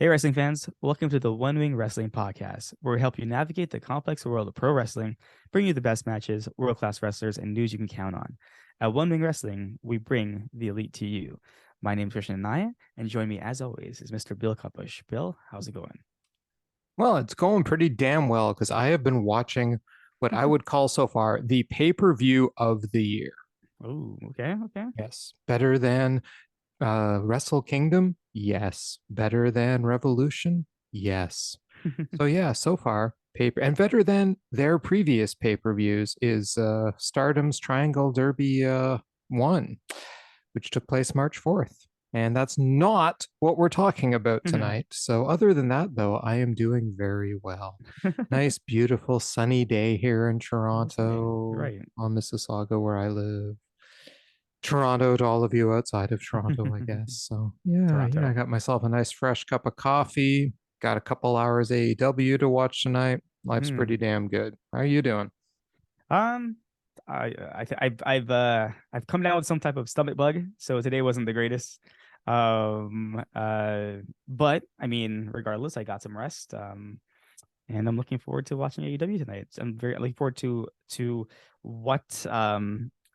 Hey, wrestling fans, welcome to the One Wing Wrestling Podcast, where we help you navigate the complex world of pro wrestling, bring you the best matches, world class wrestlers, and news you can count on. At One Wing Wrestling, we bring the elite to you. My name is Krishna, and join me as always is Mr. Bill Kupush. Bill, how's it going? Well, it's going pretty damn well because I have been watching what I would call so far the pay-per-view of the year. Oh, okay, okay. Yes. Better than Wrestle Kingdom? Yes. Better than Revolution? Yes. So yeah, so far, paper and better than their previous pay-per-views is Stardom's Triangle Derby 1, which took place March 4th. And that's not what we're talking about tonight. So, other than that, though, I am doing very well. Nice, beautiful, sunny day here in Toronto, Right. on Mississauga, where I live. Toronto to all of you outside of Toronto, I guess. So, yeah, I Toronto. got myself a nice fresh cup of coffee. Got a couple hours AEW to watch tonight. Life's pretty Hmm. damn good. How are you doing? Um, I've come down with some type of stomach bug, so today wasn't the greatest. But I mean, regardless, I got some rest. And I'm looking forward to watching AEW tonight. I'm very looking forward to what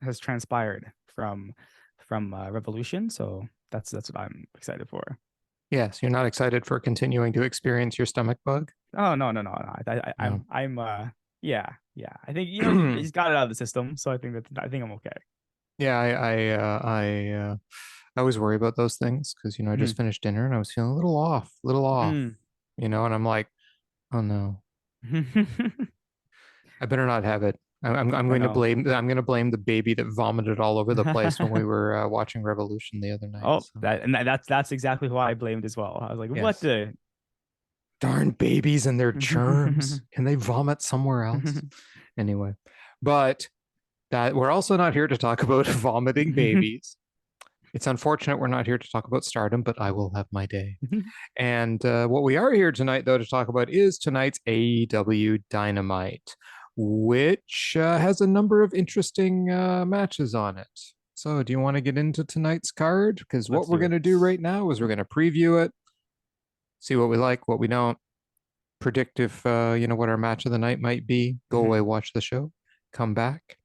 has transpired from Revolution. So that's what I'm excited for. Yes, you're not excited for continuing to experience your stomach bug? Oh no. No. I'm yeah. I think he's got it out of the system, so I think I'm okay. Yeah, I always worry about those things because I just Mm, finished dinner and I was feeling a little off, mm. and I'm like, oh no, I better not have it. I'm I going to know. blame the baby that vomited all over the place when we were watching Revolution the other night. Oh, So that's exactly who I blamed as well. I was like, what yes, the? darn babies and their germs. Can they vomit somewhere else? Anyway, but that we're also not here to talk about vomiting babies. It's unfortunate we're not here to talk about stardom, but I will have my day. And what we are here tonight, though, to talk about is tonight's AEW Dynamite, which has a number of interesting matches on it. So, do you want to get into tonight's card? Because Let's what we're do going it. to do right now is we're going to preview it, see what we like, what we don't, predict if what our match of the night might be. Go away, watch the show, come back,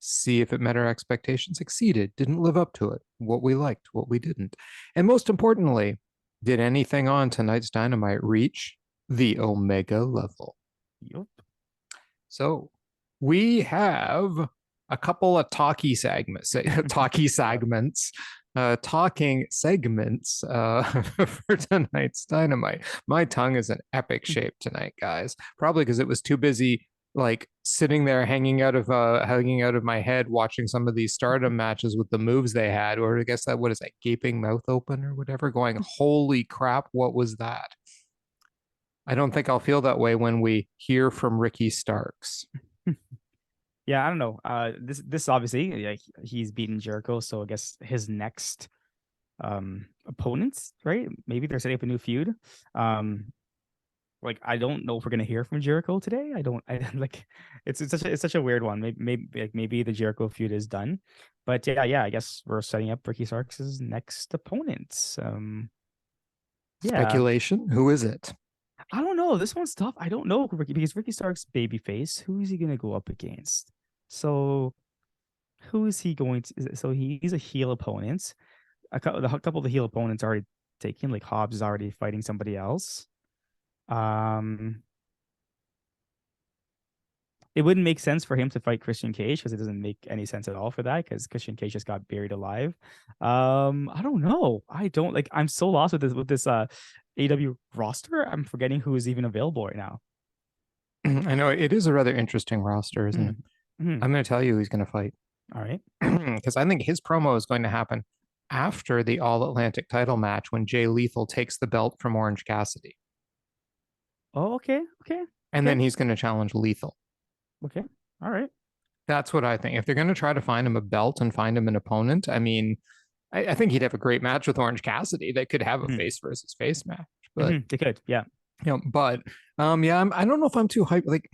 see if it met our expectations, exceeded, didn't live up to it, what we liked, what we didn't. And most importantly, did anything on tonight's Dynamite reach the Omega level? Yup. So we have a couple of talking segments for tonight's Dynamite. My tongue is in epic shape tonight, guys. Probably because it was too busy like sitting there hanging out of my head watching some of these stardom matches with the moves they had, or I guess that what is that gaping mouth open or whatever, going, holy crap, what was that? I don't think I'll feel that way when we hear from Ricky Starks. Yeah, I don't know. This obviously, like, he's beaten Jericho, so I guess his next opponents, right? Maybe they're setting up a new feud. Um, like, I don't know if we're gonna hear from Jericho today. I like it's such a weird one. Maybe the Jericho feud is done, but yeah, I guess we're setting up Ricky Starks' next opponents. Yeah, Speculation, who is it? I don't know. This one's tough. I don't know because Ricky Starks babyface. Who is he gonna go up against? So who is he going to? So he's a heel opponent. A couple of the heel opponents are already taken. Like Hobbs is already fighting somebody else. Um, it wouldn't make sense for him to fight Christian Cage because it doesn't make any sense at all for that because Christian Cage just got buried alive. I don't know. I don't like. I'm so lost with this AW roster. I'm forgetting who is even available right now. I know it is a rather interesting roster, isn't it? Hmm. Hmm. I'm going to tell you who's going to fight All right. because I think his promo is going to happen after the All Atlantic title match when Jay Lethal takes the belt from Orange Cassidy. Oh, okay. Okay. And Okay. then he's going to challenge Lethal. Okay. All right. That's what I think. If they're going to try to find him a belt and find him an opponent, I mean, I think he'd have a great match with Orange Cassidy. They could have a Hmm. face versus face match, but They could. Yeah. but yeah, I don't know if I'm too hyped. Like,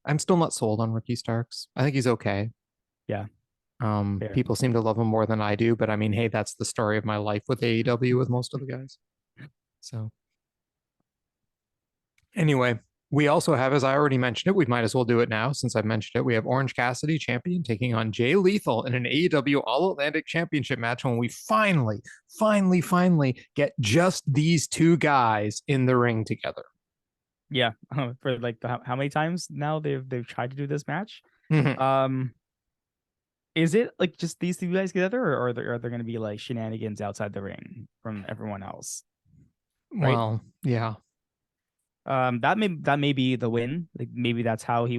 I'm still not sold on Ricky Starks. I think he's okay. Yeah. Fair. People seem to love him more than I do, but I mean, hey, that's the story of my life with AEW with most of the guys. So Anyway, we also have, as I already mentioned it, we might as well do it now since I've mentioned it. We have Orange Cassidy, champion, taking on Jay Lethal in an AEW All Atlantic Championship match when we finally get just these two guys in the ring together. Yeah, for like how many times now they've tried to do this match? Mm-hmm. Is it like just these two guys together, or are there going to be like shenanigans outside the ring from everyone else? Right. Well, yeah. That may be the win. Like maybe that's how Jay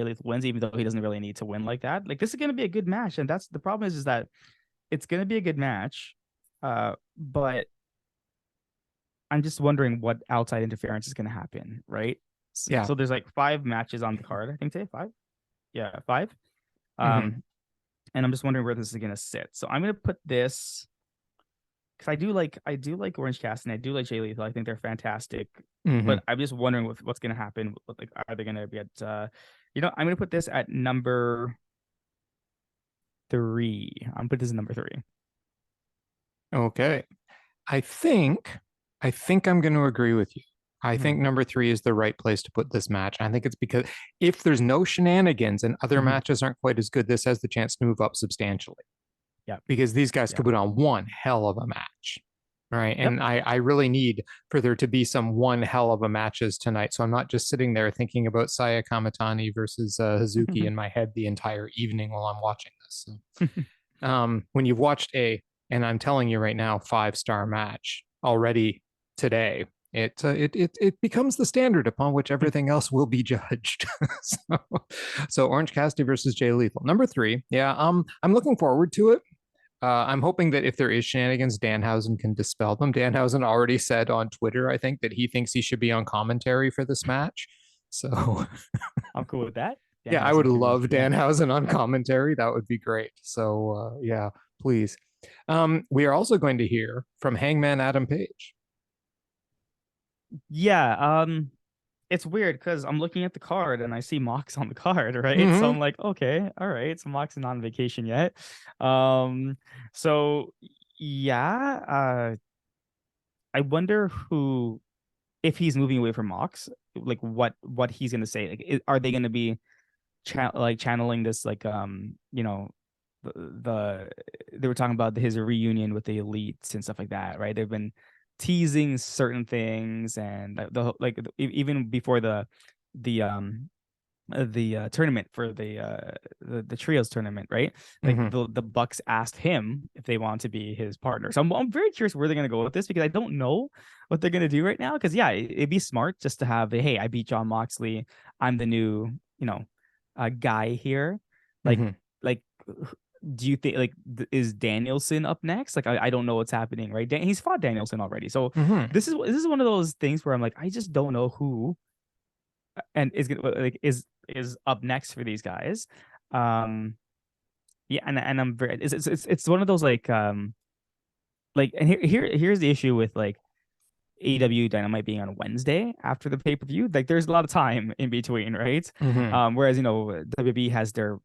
Lethal wins, even though he doesn't really need to win like that. Like this is gonna be a good match, and that's the problem is that it's gonna be a good match. But I'm just wondering what outside interference is gonna happen, right? So, Yeah. so there's like 5 matches on the card, I think today. 5? Yeah, 5. Mm-hmm. And I'm just wondering where this is gonna sit. So I'm gonna put this because I do like Orange Cassidy and I do like Jay Lethal. I think they're fantastic. Mm-hmm. But I'm just wondering what's gonna happen. Like, are they gonna be at I'm gonna put this at number 3. I'm gonna put this at number 3. Okay. I think I'm going to agree with you. I Mm-hmm. think number 3 is the right place to put this match. I think it's because if there's no shenanigans and other Mm-hmm. matches aren't quite as good, this has the chance to move up substantially Yeah. because these guys Yeah. could put on one hell of a match. Right. Yep. And I really need for there to be some one hell of a matches tonight. So I'm not just sitting there thinking about Saya Kamatani versus Hazuki in my head the entire evening while I'm watching this. So, when you've watched and I'm telling you right now, 5-star match already today, it becomes the standard upon which everything else will be judged. so Orange Cassidy versus Jay Lethal, number 3. Yeah, I'm looking forward to it. I'm hoping that if there is shenanigans, Danhausen can dispel them. Danhausen already said on Twitter, I think, that he thinks he should be on commentary for this match. So I'm cool with that. yeah, I would Danhausen can love yeah. Danhausen on commentary. That would be great. So yeah, please. We are also going to hear from Hangman Adam Page. Yeah. It's weird because I'm looking at the card and I see Mox on the card, right? So Mm-hmm. I'm like, okay, all right. So Mox is not on vacation yet. Um, so yeah, I wonder who if he's moving away from Mox, like what he's gonna say. Like, are they gonna be channeling this like the they were talking about his reunion with the elites and stuff like that, right? They've been teasing certain things and even before the tournament for the trios tournament, right? Like Mm-hmm. the Bucks asked him if they want to be his partner. So I'm very curious where they're gonna go with this because I don't know what they're gonna do right now. Because yeah, it'd be smart just to have hey, I beat John Moxley. I'm the new guy here. Like Mm-hmm. like do you think like is Danielson up next? Like I don't know what's happening, right? He's fought Danielson already. So Mm-hmm. this is one of those things where I'm like, I just don't know who and is gonna like is up next for these guys. Um, yeah, and I'm very it's one of those and here's the issue with like AEW Dynamite being on Wednesday after the pay-per-view. Like there's a lot of time in between, right? Mm-hmm. Whereas WWE has their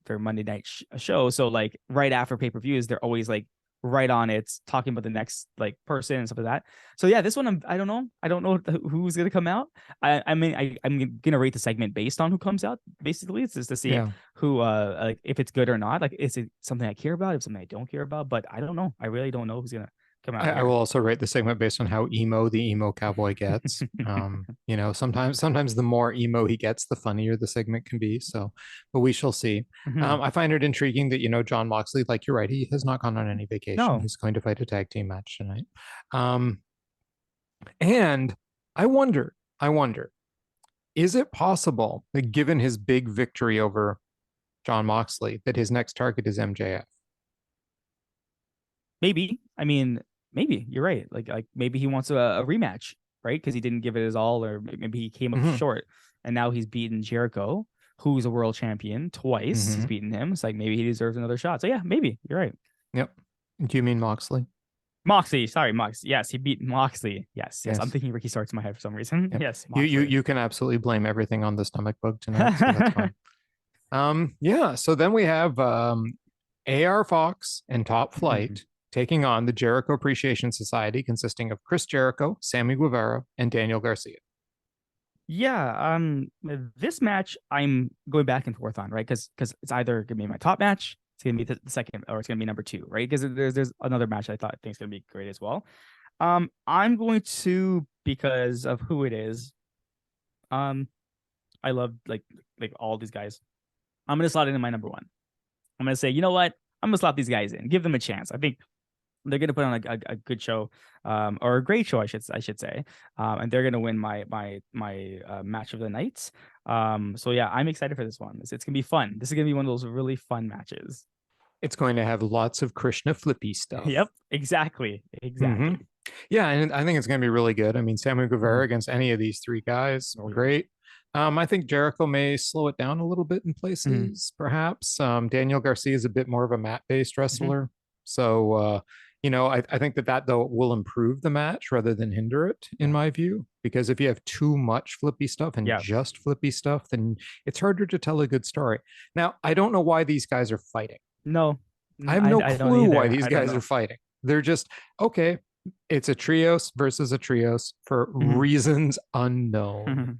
Monday night show, so like right after pay-per-views, they're always like right on it, talking about the next like person and stuff like that. So yeah, this one I don't know. I don't know who's gonna come out. I mean I'm gonna rate the segment based on who comes out. Basically, it's just to see Yeah. who like if it's good or not. Like is it something I care about? If something I don't care about, but I don't know. I really don't know who's gonna come out I will here. also rate the segment based on how emo the emo cowboy gets. Sometimes the more emo he gets, the funnier the segment can be. So, but we shall see. Mhm. I find it intriguing that John Moxley, like you're right, he has not gone on any vacation. No, He's going to fight a tag team match tonight. Um, and I wonder, is it possible that given his big victory over John Moxley, that his next target is MJF? maybe. I mean, maybe you're right. Like maybe he wants a rematch, right? Because he didn't give it his all, or maybe he came up Mm-hmm. short, and now he's beaten Jericho, who's a world champion twice. He's Mm-hmm. beaten him. It's like maybe he deserves another shot. So yeah, maybe you're right. Yep. Do you mean Moxley? Moxley, sorry, Mox. Yes, he beat Moxley. Yes, yes. I'm Yes. thinking Ricky Starks in my head for some reason. Yep. Yes, You Moxley. you can absolutely blame everything on the stomach bug tonight, so that's fine. Yeah, so then we have AR Fox and Top Mhm. Flight taking on the Jericho Appreciation Society, consisting of Chris Jericho, Sammy Guevara, and Daniel Garcia. Yeah, this match I'm going back and forth on, right? Because it's either gonna be my top match, it's gonna be the second, or it's gonna be number two, right? Because there's another match I think is gonna be great as well. I'm going to, because of who it is. Um, I love like all these guys. I'm gonna slot it in my number one. I'm gonna say, you know what? I'm gonna slot these guys in, give them a chance. I think they're gonna put on a good show, or a great show, I should say, and they're gonna win my match of the night. So yeah, I'm excited for this one. It's gonna be fun. This is gonna be one of those really fun matches. It's going to have lots of Krishna flippy stuff. Yep, exactly, Mm-hmm. exactly. Yeah, and I think it's going to be really good. I mean, Sammy Guevara Mhm. against any of these three guys, Oh yeah. great. I think Jericho may slow it down a little bit in Mhm. places, perhaps. Daniel Garcia is a bit more of a mat-based Mhm. wrestler, so I think that though will improve the match rather than hinder it, in Yeah, my view. Because if you have too much flippy stuff and yeah. just flippy stuff, then it's harder to tell a good story. Now, I don't know why these guys are fighting. No, I have no I don't clue why either. these I don't guys are know. fighting. They're just okay. It's a trios versus a trios for Mhm. reasons unknown.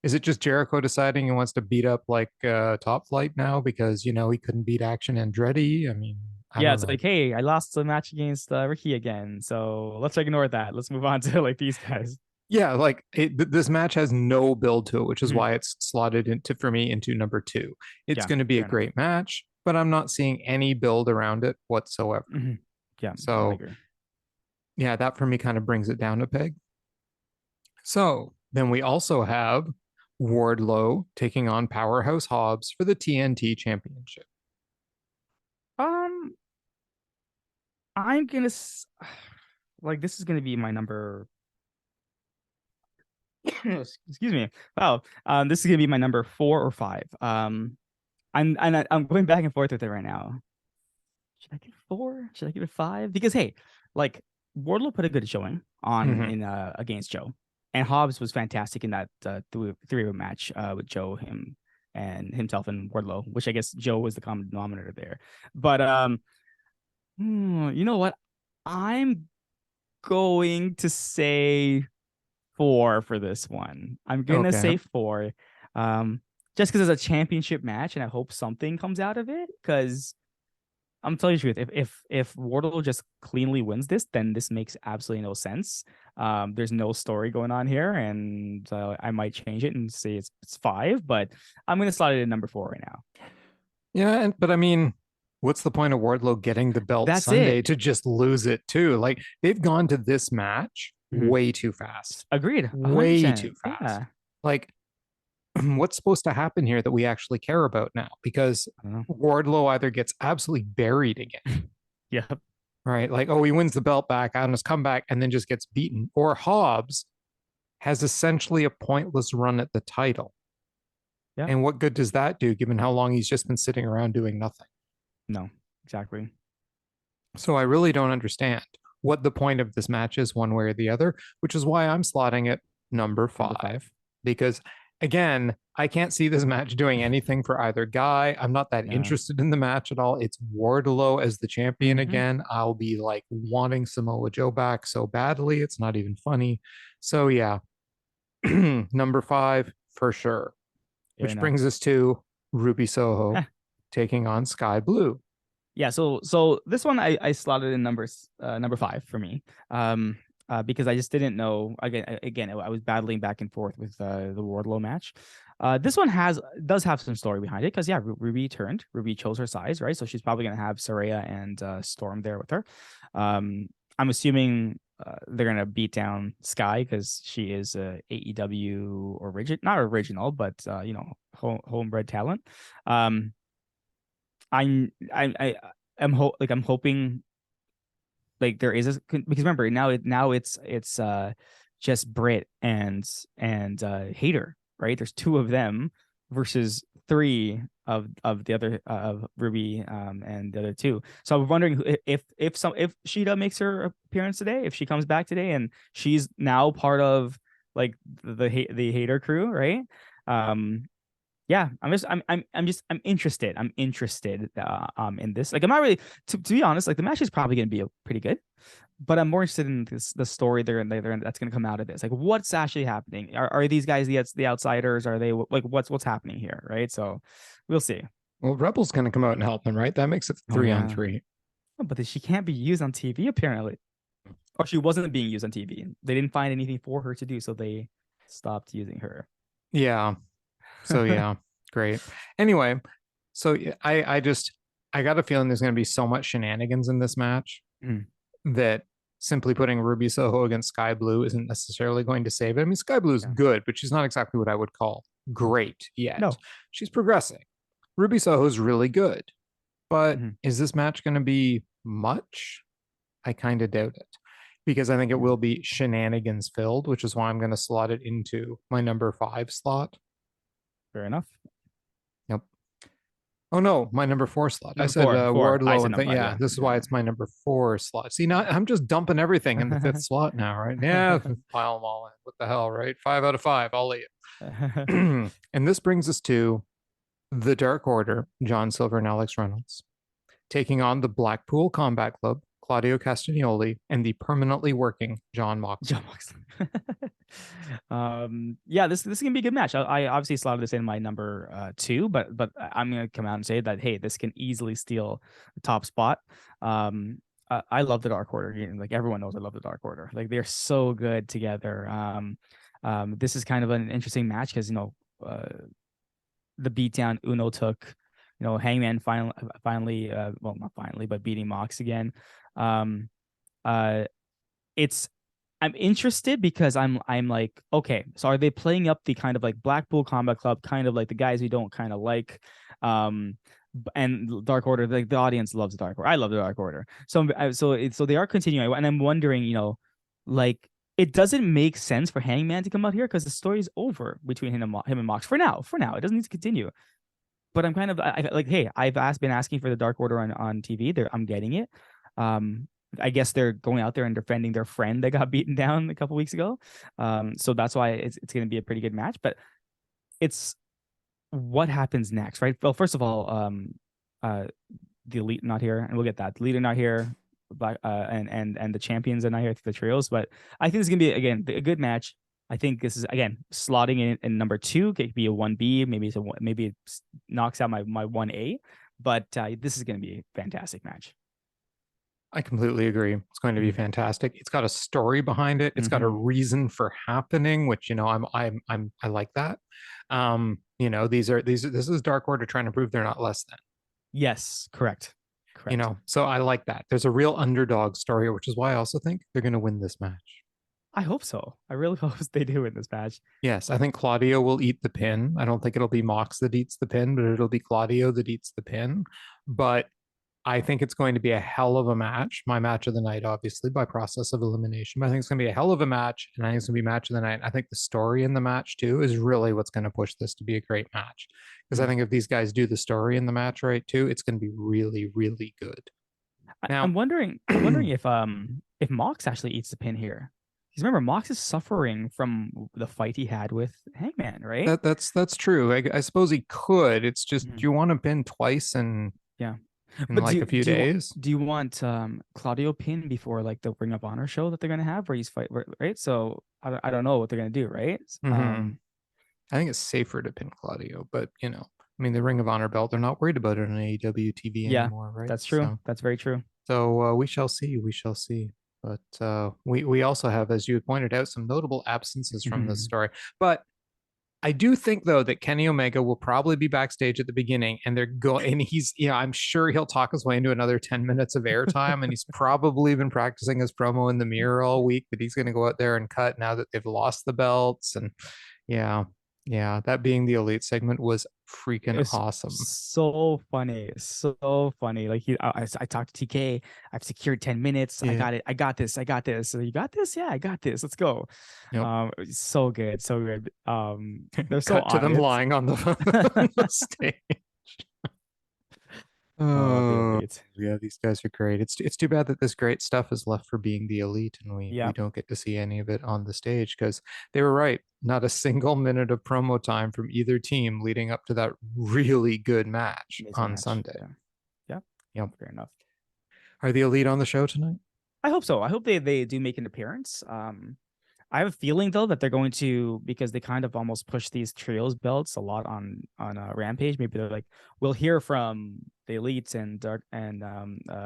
Is it just Jericho deciding he wants to beat up like Top Flight now because he couldn't beat Action Andretti? I mean, I Yeah, don't it's know. like, hey, I lost the match against Ricky again, so let's ignore that. Let's move on to like these guys. Yeah, like this match has no build to it, which is Mhm. why it's slotted into for me into number two. It's Yeah, going to be a fair enough. great match, but I'm not seeing any build around it whatsoever. Yeah, no, I So agree. yeah, that for me kind of brings it down a peg. So then we also have Wardlow taking on Powerhouse Hobbs for the TNT Championship. Um, I'm gonna like this is gonna be my number. Excuse me. Wow. This is gonna be my number four or five. I'm going back and forth with it right now. Should I give it four? Should I give it five? Because hey, like Wardlow put a good showing on Mm-hmm. in against Joe, and Hobbs was fantastic in that three-way match with Joe, him, and himself and Wardlow, which I guess Joe was the common denominator there. But you know what? I'm going to say four for this one. I'm gonna Okay. say four. Um, just because it's a championship match, and I hope something comes out of it. Because I'm telling you the truth, if Wardlow just cleanly wins this, then this makes absolutely no sense. There's no story going on here, and I might change it and say it's five, but I'm gonna slide it in number four right now. Yeah, but I mean, what's the point of Wardlow getting the belt That's it. Sunday to just lose it too? Like they've gone to this match Mhm. way too fast. Agreed, Way too 100%. fast. Yeah. Like what's supposed to happen here that we actually care about now? Because I don't know. Wardlow either gets absolutely buried again, Yep. right? Like, oh, he wins the belt back on his comeback and then just gets beaten. Or Hobbs has essentially a pointless run at the title. Yep. And what good does that do given how long he's just been sitting around doing nothing? No. Exactly. So I really don't understand what the point of this match is one way or the other, which is why I'm slotting it number Number five. five. Because again, I can't see this match doing anything for either guy. I'm not that Yeah. interested in the match at all. It's Wardlow as the champion Hmm. again. I'll be like wanting Samoa Joe back so badly. It's not even funny. So yeah, number five for sure. Yeah. Which No. brings us to Ruby Soho taking on Sky Blue. Yeah, so this one I slotted in number five for me. Because I just didn't know, again I was battling back and forth with the Wardlow match. This one does have some story behind it, because yeah, Ruby turned. Ruby chose her size, right? So she's probably gonna have Saraya and Storm there with her. I'm assuming they're gonna beat down Skye because she is a AEW not original, but homebred talent. Um, I I'm hoping like there is because remember now it's just Britt and Hater, right? There's two of them versus three of the other of Ruby and the other two. So I'm wondering if Sheeta makes her appearance today, if she comes back today and she's now part of like the Hater crew, right? Um yeah, I'm interested. I'm interested in this. Like I'm not really to be honest, like the match is probably gonna be pretty good. but I'm more interested in the story that's going to come out of this. Like, what's actually happening? Are these guys the outsiders? Are they like what's happening here? Right. So we'll see. Well, Rebel's going to come out and help them, right? That makes it Oh three on yeah. three. Oh, but she can't be used on TV apparently, or she wasn't being used on TV. They didn't find anything for her to do, so they stopped using her. Yeah. So yeah, great. Anyway, so I got a feeling there's going to be so much shenanigans in this match Mm, that simply putting Ruby Soho against Sky Blue isn't necessarily going to save it. I mean, Sky Blue is yeah. good, but she's not exactly what I would call great yet. No. She's progressing. Ruby Soho is really good, but Mhm. is this match going to be much? I kind of doubt it because I think it will be shenanigans filled, which is why I'm going to slot it into my number 5 slot. Fair enough. Yep. Oh no, my number 4 slot. I Number said four. Four. I Wardlow said and number five. yeah, Yeah. this is why Yeah. it's my number 4 slot. See, now I'm just dumping everything in the 5th slot now, right? Yeah, pile them all in. What the hell, right? 5 out of 5. I'll eat it. And this brings us to the Dark Order, John Silver and Alex Reynolds, taking on the Blackpool Combat Club, Claudio Castignoli, and the permanently working John Moxley. John Moxley. Yeah, this is gonna be a good match. I obviously slotted this in my number 2, but I'm gonna come out and say that hey, this can easily steal the top spot. I love the Dark Order. Like everyone knows, I love the Dark Order. Like they're so good together. This is kind of an interesting match because the beatdown Uno took. Hangman finally, well, not finally, but beating Mox again. Um, uh, it's I'm interested because I'm like, okay, so are they playing up the kind of like Blackpool Combat Club, kind of like the guys we don't kind of like, um, and Dark Order, like the audience loves Dark Order. I love the Dark Order. So they are continuing, and I'm wondering, like it doesn't make sense for Hangman to come out here because the story's over between him and Mox for now. For now, it doesn't need to continue. But I'm kind of like, hey, been asking for the Dark Order on TV. I'm getting it. Um, I guess they're going out there and defending their friend that got beaten down a couple weeks ago. So that's why it's going to be a pretty good match. But it's what happens next, right? Well, first of all, the Elite not here, and we'll get that. The Elite are not here, and the champions are not here, the trios. But I think it's gonna be again a good match. I think this is again slotting in number 2. It could be a 1B, maybe it knocks out my 1A. But this is going to be a fantastic match. I completely agree. It's going to be fantastic. It's got a story behind it. It's got a Mhm. reason for happening, which I like that. This is Dark Order trying to prove they're not less than. Yes, correct. Correct. So I like that. There's a real underdog story, which is why I also think they're going to win this match. I hope so. I really hope they do in this match. Yes, I think Claudio will eat the pin. I don't think it'll be Mox that eats the pin, but it'll be Claudio that eats the pin. But I think it's going to be a hell of a match. My match of the night, obviously, by process of elimination. But I think it's going to be a hell of a match, and I think it's going to be match of the night. I think the story in the match, too, is really what's going to push this to be a great match. Because I think if these guys do the story in the match right, too, it's going to be really, really good. Now, I'm wondering if Mox actually eats the pin here. Because remember, Mox is suffering from the fight he had with Hangman, right? that's true. I suppose he could. It's just, do you want to pin twice Yeah. in But like a few days? do you want Claudio pin before like the Ring of Honor show that they're gonna have where he's fight, right? So I don't know what they're gonna do, right? I think it's safer to pin Claudio, but I mean, the Ring of Honor belt, they're not worried about it on AEW TV Yeah, anymore, right? that's true. That's very true. So we shall see. We shall see. But we also have, as you had pointed out, some notable absences from this story. But I do think though that Kenny Omega will probably be backstage at the beginning, and he's I'm sure he'll talk his way into another 10 minutes of airtime, and he's probably been practicing his promo in the mirror all week that he's going to go out there and cut now that they've lost the belts. And yeah, that being the Elite segment was freaking awesome. So funny. So funny. Like I talked to TK. I've secured 10 minutes. Yeah. I got it. I got this. So you got this? Yeah, I got this. Let's go. Yep. So good. So good. They're so Cut to them lying on the stage. Oh, yeah, these guys are great. It's too bad that this great stuff is left for being the Elite, and we don't get to see any of it on the stage because they were right. Not a single minute of promo time from either team leading up to that really good match on Sunday. Yeah. Yep. Fair enough. Are the Elite on the show tonight? I hope so. I hope they do make an appearance. I have a feeling though that they're going to, because they kind of almost push these trios belts a lot on Rampage. Maybe they're like, we'll hear from the Elites and Dark and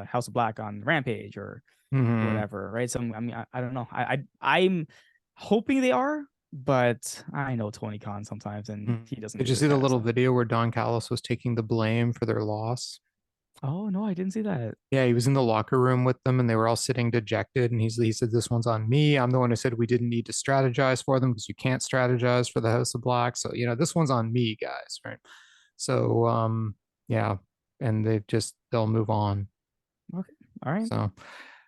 House of Black on Rampage or whatever, right? So I mean, I don't know. I'm hoping they are, but I know Tony Khan sometimes, and he doesn't. Did you do see the kind of little stuff. video where Don Callis was taking the blame for their loss? Oh no, I didn't see that. Yeah, he was in the locker room with them and they were all sitting dejected. And he said, "This one's on me. I'm the one who said we didn't need to strategize for them because you can't strategize for the House of Black. So, this one's on me, guys." Right. So, yeah. And they'll move on. Okay, all right. So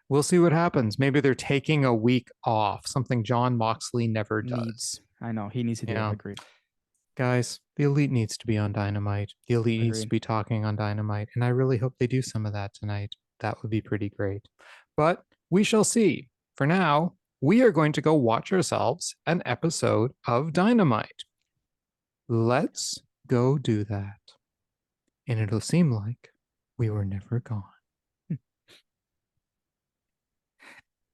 we'll see what happens. Maybe they're taking a week off, something John Moxley never does. I know he needs to do it. Yeah. Agreed. Guys, the Elite needs to be on Dynamite. The Elite needs to Agreed. be talking on Dynamite. And I really hope they do some of that tonight. That would be pretty great. But we shall see. For now, we are going to go watch ourselves an episode of Dynamite. Let's go do that. And it'll seem like we were never gone.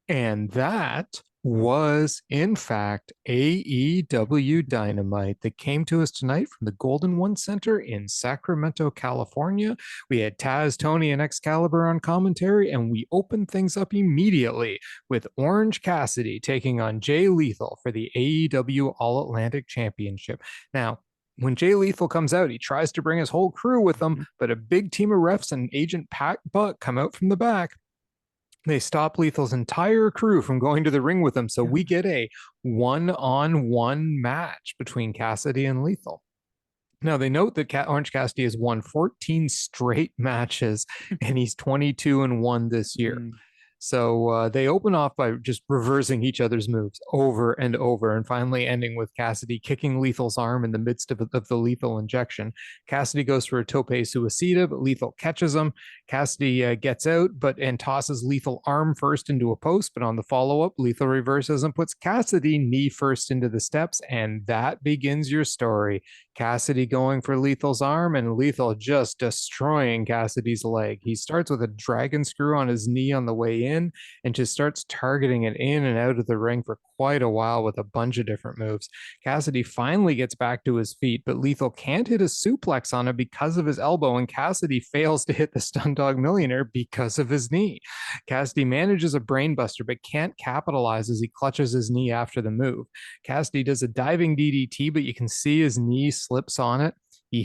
And that was, in fact, AEW Dynamite that came to us tonight from the Golden One Center in Sacramento, California. We had Taz, Tony, and Excalibur on commentary, and we opened things up immediately with Orange Cassidy taking on Jay Lethal for the AEW All Atlantic Championship. Now, when Jay Lethal comes out, he tries to bring his whole crew with him, but a big team of refs and Agent Pat Buck come out from the back. They stop Lethal's entire crew from going to the ring with him. So we get a one-on-one match between Cassidy and Lethal. Now, they note that Orange Cassidy has won 14 straight matches, and he's 22-1 this year. So they open off by just reversing each other's moves over and over, and finally ending with Cassidy kicking Lethal's arm in the midst of the lethal injection. Cassidy goes for a tope suicida, but Lethal catches him. Cassidy gets out and tosses Lethal arm first into a post, but on the follow-up, Lethal reverses and puts Cassidy knee first into the steps, and that begins your story. Cassidy going for Lethal's arm, and Lethal just destroying Cassidy's leg. He starts with a dragon screw on his knee on the way in and just starts targeting it in and out of the ring for quite a while with a bunch of different moves. Cassidy finally gets back to his feet, but Lethal can't hit a suplex on him because of his elbow, and Cassidy fails to hit the Stun Dog Millionaire because of his knee. Cassidy manages a brainbuster but can't capitalize as he clutches his knee after the move. Cassidy does a diving DDT, but you can see his knee slips on it. He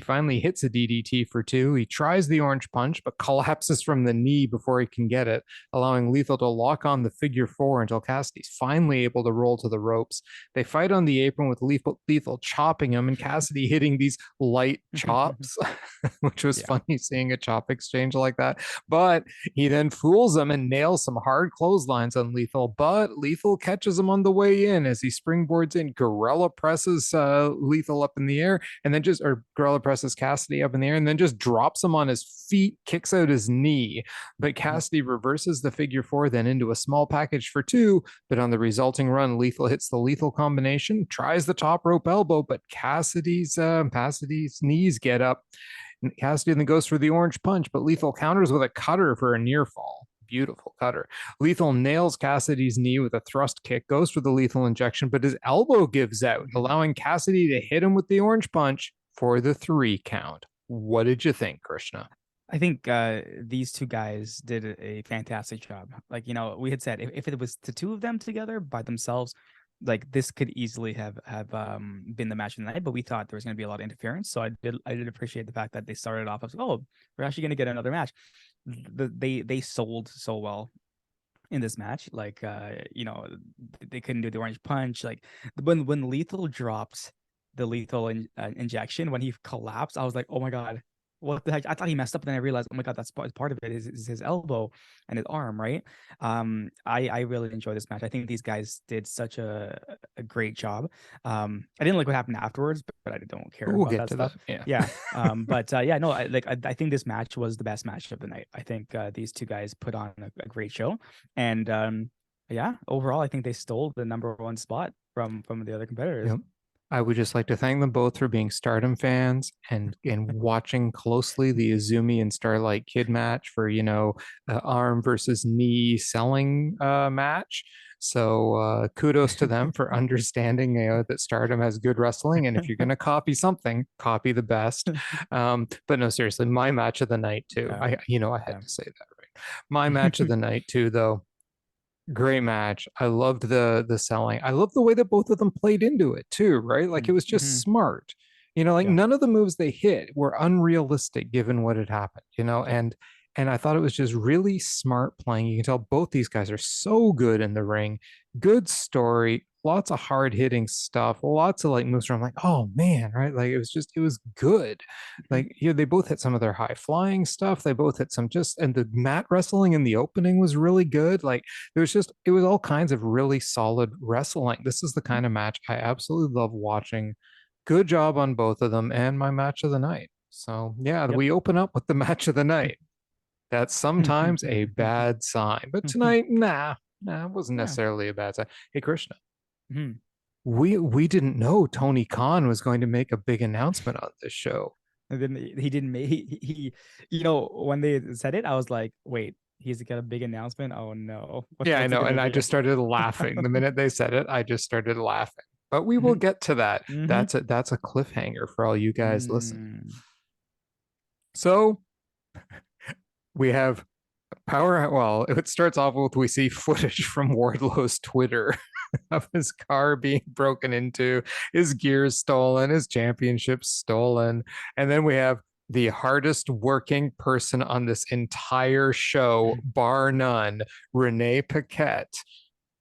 finally hits a DDT for 2. He tries the orange punch, but collapses from the knee before he can get it, allowing Lethal to lock on the figure 4 until Cassidy's finally able to roll to the ropes. They fight on the apron with Lethal chopping him and Cassidy hitting these light chops, which was funny seeing a chop exchange like that. But he then fools him and nails some hard clotheslines on Lethal, but Lethal catches him on the way in as he springboards in, gorilla presses Lethal up in the air, and then gorilla presses Cassidy up in the air and then just drops him on his feet, kicks out his knee. But Cassidy reverses the figure 4 then into a small package for 2, but on the resulting run, Lethal hits the lethal combination, tries the top rope elbow, but Cassidy's knees get up. And Cassidy then goes for the orange punch, but Lethal counters with a cutter for a near fall. Beautiful cutter. Lethal nails Cassidy's knee with a thrust kick, goes for the lethal injection, but his elbow gives out, allowing Cassidy to hit him with the orange punch for the 3 count. What did you think, Krishna? I think these two guys did a fantastic job. Like, we had said if it was the two of them together by themselves, like this could easily have been the match of the night, but we thought there was going to be a lot of interference. So I did appreciate the fact that they started off as, oh, we're actually going to get another match. They sold so well in this match. Like they couldn't do the orange punch. Like when Lethal dropped the lethal injection, when he collapsed, I was like, oh my god, what the heck? I thought he messed up, and then I realized, oh my god, that's part of it is his elbow and his arm, right? I really enjoyed this match. I think these guys did such a great job. I didn't like what happened afterwards, but I don't care We'll about get that to stuff. that. Yeah. No, I think this match was the best match of the night. I think these two guys put on a great show, and overall, I think they stole the number 1 spot from the other competitors. Yep. I would just like to thank them both for being Stardom fans and watching closely the Izumi and Starlight Kid match for, arm versus knee selling match. So kudos to them for understanding that Stardom has good wrestling. And if you're going to copy something, copy the best. But no, seriously, my match of the night too. Yeah, I had yeah. to say that, right? My match of the night too, though. Great match. I loved the selling. I love the way that both of them played into it too, right? Like it was just Mm-hmm. smart. Like Yeah, none of the moves they hit were unrealistic given what had happened, yep. and I thought it was just really smart playing. You can tell both these guys are so good in the ring. Good story, lots of hard-hitting stuff, lots of like moves where I'm like, oh man, right? Like it was good. Mhm. Like they both hit some of their high flying stuff. They both hit some and the mat wrestling in the opening was really good. Like it was all kinds of really solid wrestling. This is the kind of match I absolutely love watching. Good job on both of them, and my match of the night. So yeah, Yep. we open up with the match of the night. That's sometimes a bad sign, but tonight, it wasn't Yeah. necessarily a bad sign. Hey Krishna, Mhm. we didn't know Tony Khan was going to make a big announcement on this show. And then he didn't make when they said it, I was like, wait, he's got a big announcement. Oh no, Yeah, I what's it know. gonna And I be? just started laughing. The minute they said it, I just started laughing. But we will Mhm. get to that. Mhm. That's a cliffhanger for all you guys listening. Mm. So we have power. Well, it starts off with we see footage from Wardlow's Twitter of his car being broken into, his gears stolen, his championship stolen. And then we have the hardest working person on this entire show, bar none, Renee Paquette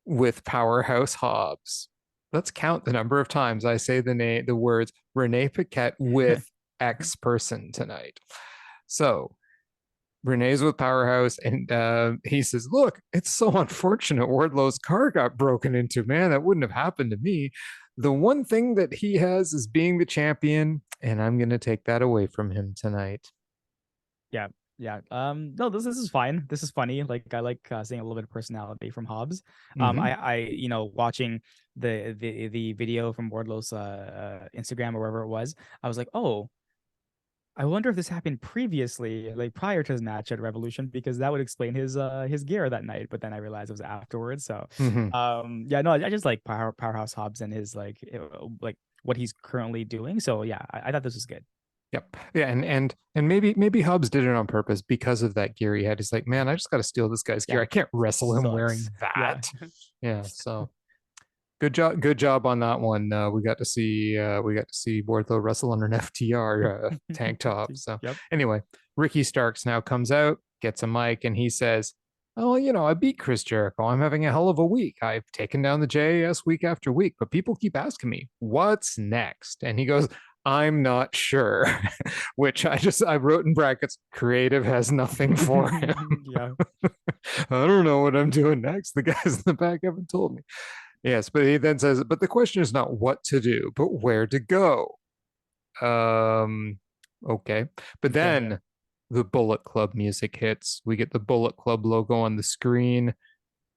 with Powerhouse Hobbs. Let's count the number of times I say the words Renee Paquette with X person tonight. So Renee's with Powerhouse, and he says, "Look, it's so unfortunate Wardlow's car got broken into. Man, that wouldn't have happened to me. The one thing that he has is being the champion, and I'm going to take that away from him tonight." Yeah, yeah. No, this is fine. This is funny. Like I like seeing a little bit of personality from Hobbs. Mm-hmm. Watching the video from Wardlow's Instagram or wherever it was, I was like, oh, I wonder if this happened previously, like prior to his match at Revolution, because that would explain his gear that night. But then I realized it was afterwards. So, Mm-hmm. yeah, no, I just like Powerhouse Hobbs and his like what he's currently doing. So yeah, I thought this was good. Yep. Yeah, and maybe Hobbs did it on purpose because of that gear he had. He's like, man, I just got to steal this guy's gear. Yeah, I can't wrestle him wearing sucks. Yeah. that. Yeah. So good job on that one. We got to see Wardlow wrestle under an FTR tank top. So Yep. anyway, Ricky Starks now comes out, gets a mic, and he says, "Oh, I beat Chris Jericho. I'm having a hell of a week. I've taken down the JAS week after week, but people keep asking me, what's next?" And he goes, "I'm not sure," which I wrote in brackets, creative has nothing for him. Yeah. I don't know what I'm doing next. The guys in the back haven't told me. Yes, but he then says, but the question is not what to do, but where to go. Um, okay. But Okay. Yeah. then the Bullet Club music hits. We get the Bullet Club logo on the screen,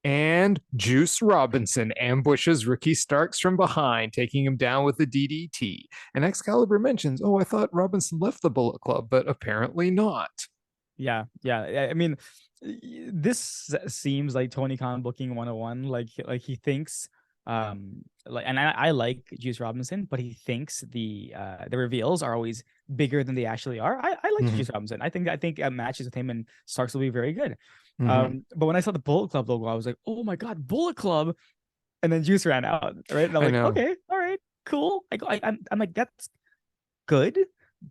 and Juice Robinson ambushes Ricky Starks from behind, taking him down with the DDT. And Excalibur mentions, "Oh, I thought Robinson left the Bullet Club, but apparently not." Yeah. Yeah. I mean, this seems like Tony Khan booking 101. Like he thinks like and I like Juice Robinson, but he thinks the reveals are always bigger than they actually are. I like Mm-hmm. Juice Robinson. I think matches with him and Starks will be very good. Mm-hmm. But when I saw the Bullet Club logo, I was like, oh my god, Bullet Club. And then Juice ran out, right? And I'm I like, know. okay, all right, cool. I'm like, that's good,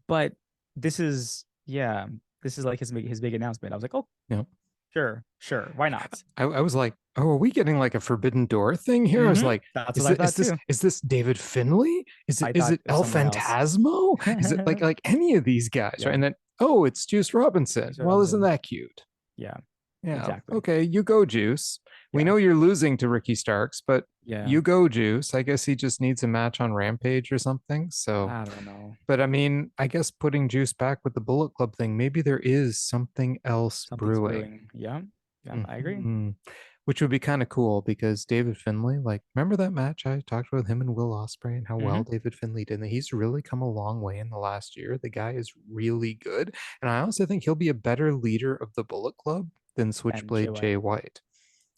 but this is yeah, this is like his big announcement. I was like, oh, Yeah. sure, why not? I was like, "Oh, are we getting like a Forbidden Door thing here?" I was like, That's what I thought too. is this David Finley? I Is thought it it was El someone else. Phantasmo? Is it like any of these guys, right? Yeah, And then, oh, it's Juice Robinson. Juice Well, isn't Robinson. that cute? Yeah, Yeah. exactly. Okay, you go, Juice. We Yeah, know you're losing to Ricky Starks, but yeah. you go, Juice. I guess he just needs a match on Rampage or something. So, I don't know. but I mean, I guess putting Juice back with the Bullet Club thing, maybe there is something else Something's brewing. brewing. Yeah, yeah. I agree. Mhm. which would be kind of cool because David Finlay, like, remember that match I talked with him and Will Ospreay and how well David Finlay did? And he's really come a long way in the last year. The guy is really good. And I also think he'll be a better leader of the Bullet Club than And Jay Switchblade White. Jay White.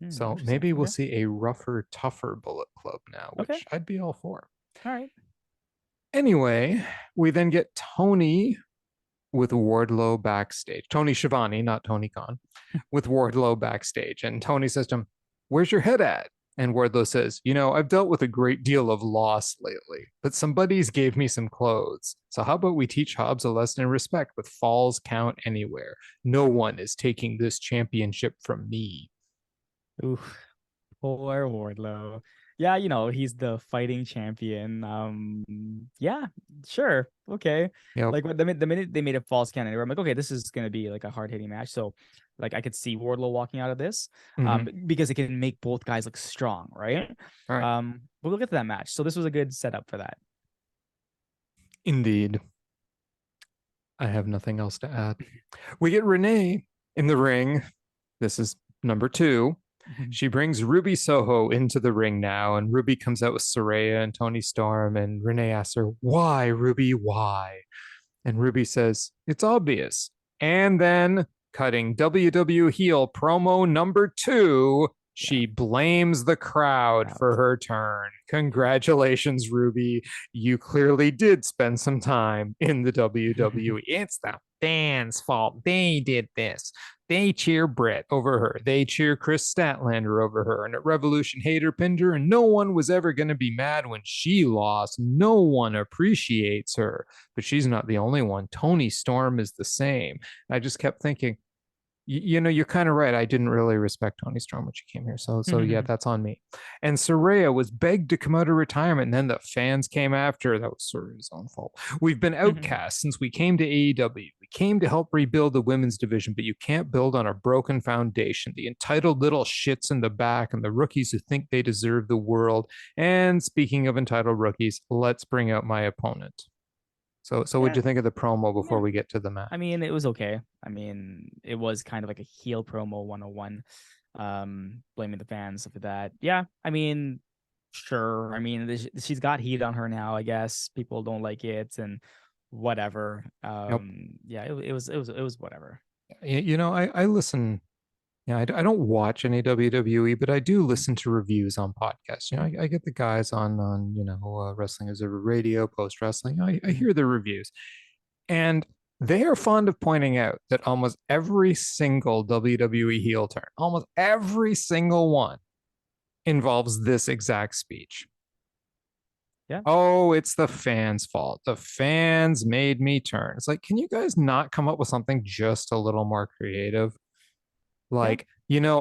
So Interesting. maybe we'll Okay. see a rougher, tougher Bullet Club now, Okay. which I'd be all for. All right. Anyway, we then get Tony with Wardlow backstage. Tony Schiavone, not Tony Khan, with Wardlow backstage. And Tony says to him, "Where's your head at?" And Wardlow says, "I've dealt with a great deal of loss lately, but some buddies gave me some clothes. So how about we teach Hobbs a lesson in respect with falls count anywhere? No one is taking this championship from me." Ooh, poor Wardlow. Yeah, he's the fighting champion. Yeah, sure, okay. Yep. Like the minute they made a false count anywhere, I'm like, okay, this is gonna be like a hard hitting match. So, like, I could see Wardlow walking out of this, Mm-hmm. because it can make both guys look strong, right? All right. But we'll get to that match. So this was a good setup for that. Indeed. I have nothing else to add. We get Renee in the ring. This is number 2. She brings Ruby Soho into the ring now, and Ruby comes out with Saraya and Tony Storm, and Renee asks her, "Why, Ruby, why?" And Ruby says, "It's obvious." And then, cutting WWE heel promo number 2, Yeah. she blames the crowd for her turn. Congratulations, Ruby. You clearly did spend some time in the WWE. It's the fans' fault. They did this. They cheer Britt over her. They cheer Chris Statlander over her. And at Revolution, Hater pinned her, and no one was ever going to be mad when she lost. No one appreciates her. But she's not the only one. Tony Storm is the same. I just kept thinking, you're kind of right. I didn't really respect Tony Storm when she came here. So yeah, that's on me. And Saraya was begged to come out of retirement, and then the fans came after her. That was Saraya's own fault. "We've been outcast since we came to AEW. We came to help rebuild the women's division, but you can't build on a broken foundation. The entitled little shits in the back and the rookies who think they deserve the world. And speaking of entitled rookies, let's bring out my opponent." So what'd Yeah, you think of the promo before yeah. we get to the match? I mean, it was okay. I mean, it was kind of like a heel promo 101. Blaming the fans for that. Yeah, I mean, sure. I mean, she's got heat on her now, I guess. People don't like it and whatever. Yep. Yeah, it was whatever. I listen. Yeah, I don't watch any WWE, but I do listen to reviews on podcasts. I get the guys on Wrestling Observer Radio, Post Wrestling. I Mhm. hear the reviews, and they are fond of pointing out that almost every single WWE heel turn, almost every single one, involves this exact speech. Yeah. "Oh, it's the fans' fault. The fans made me turn." It's like, can you guys not come up with something just a little more creative? Yeah. Like,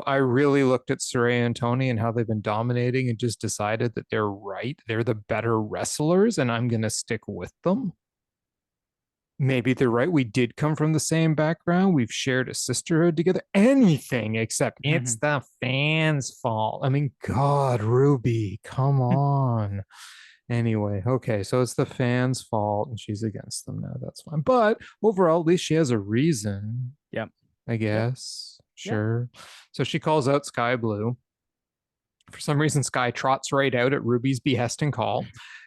I really looked at Saraya and Tony and how they've been dominating and just decided that they're right. They're the better wrestlers, and I'm going to stick with them. Maybe they're right. We did come from the same background. We've shared a sisterhood together. Anything except it's the fans' fault. I mean, God, Ruby, come on. Anyway, okay, so it's the fans' fault and she's against them now. That's fine. But overall, at least she has a reason, Yep. I Yep. guess. Yep. Sure. So she calls out Skye Blue. For some reason, Skye trots right out at Ruby's behest and call.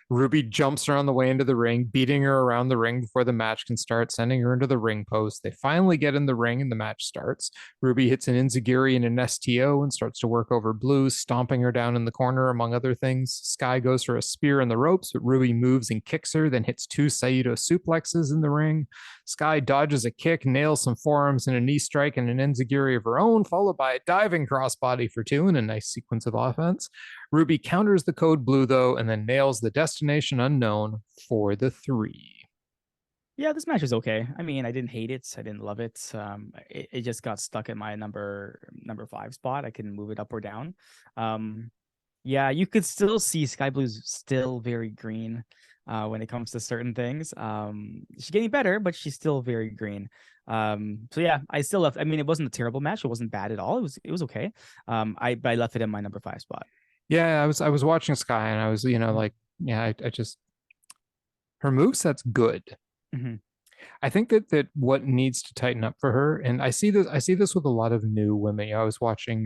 Ruby jumps her on the way into the ring, beating her around the ring before the match can start, sending her into the ring post. They finally get in the ring and the match starts. Ruby hits an Enziguri and an STO and starts to work over Blue, stomping her down in the corner, among other things. Skye goes for a spear in the ropes, but Ruby moves and kicks her, then hits 2 Saito suplexes in the ring. Skye dodges a kick, nails some forearms and a knee strike and an Enziguri of her own, followed by a diving crossbody for 2 and a nice sequence of offense. Ruby counters the code blue, though, and then nails the destination unknown for the 3. Yeah, this match was okay. I mean, I didn't hate it. I didn't love it. It just got stuck at my number 5 spot. I couldn't move it up or down. Yeah, you could still see Sky Blue's still very green when it comes to certain things. She's getting better, but she's still very green. So yeah, I still left. I mean, it wasn't a terrible match. It wasn't bad at all. It was okay. I left it in my number 5 spot. Yeah, I was watching Skye and I was, like, yeah, I just her moveset's good. Mm-hmm. I think that what needs to tighten up for her, and I see this with a lot of new women. I was watching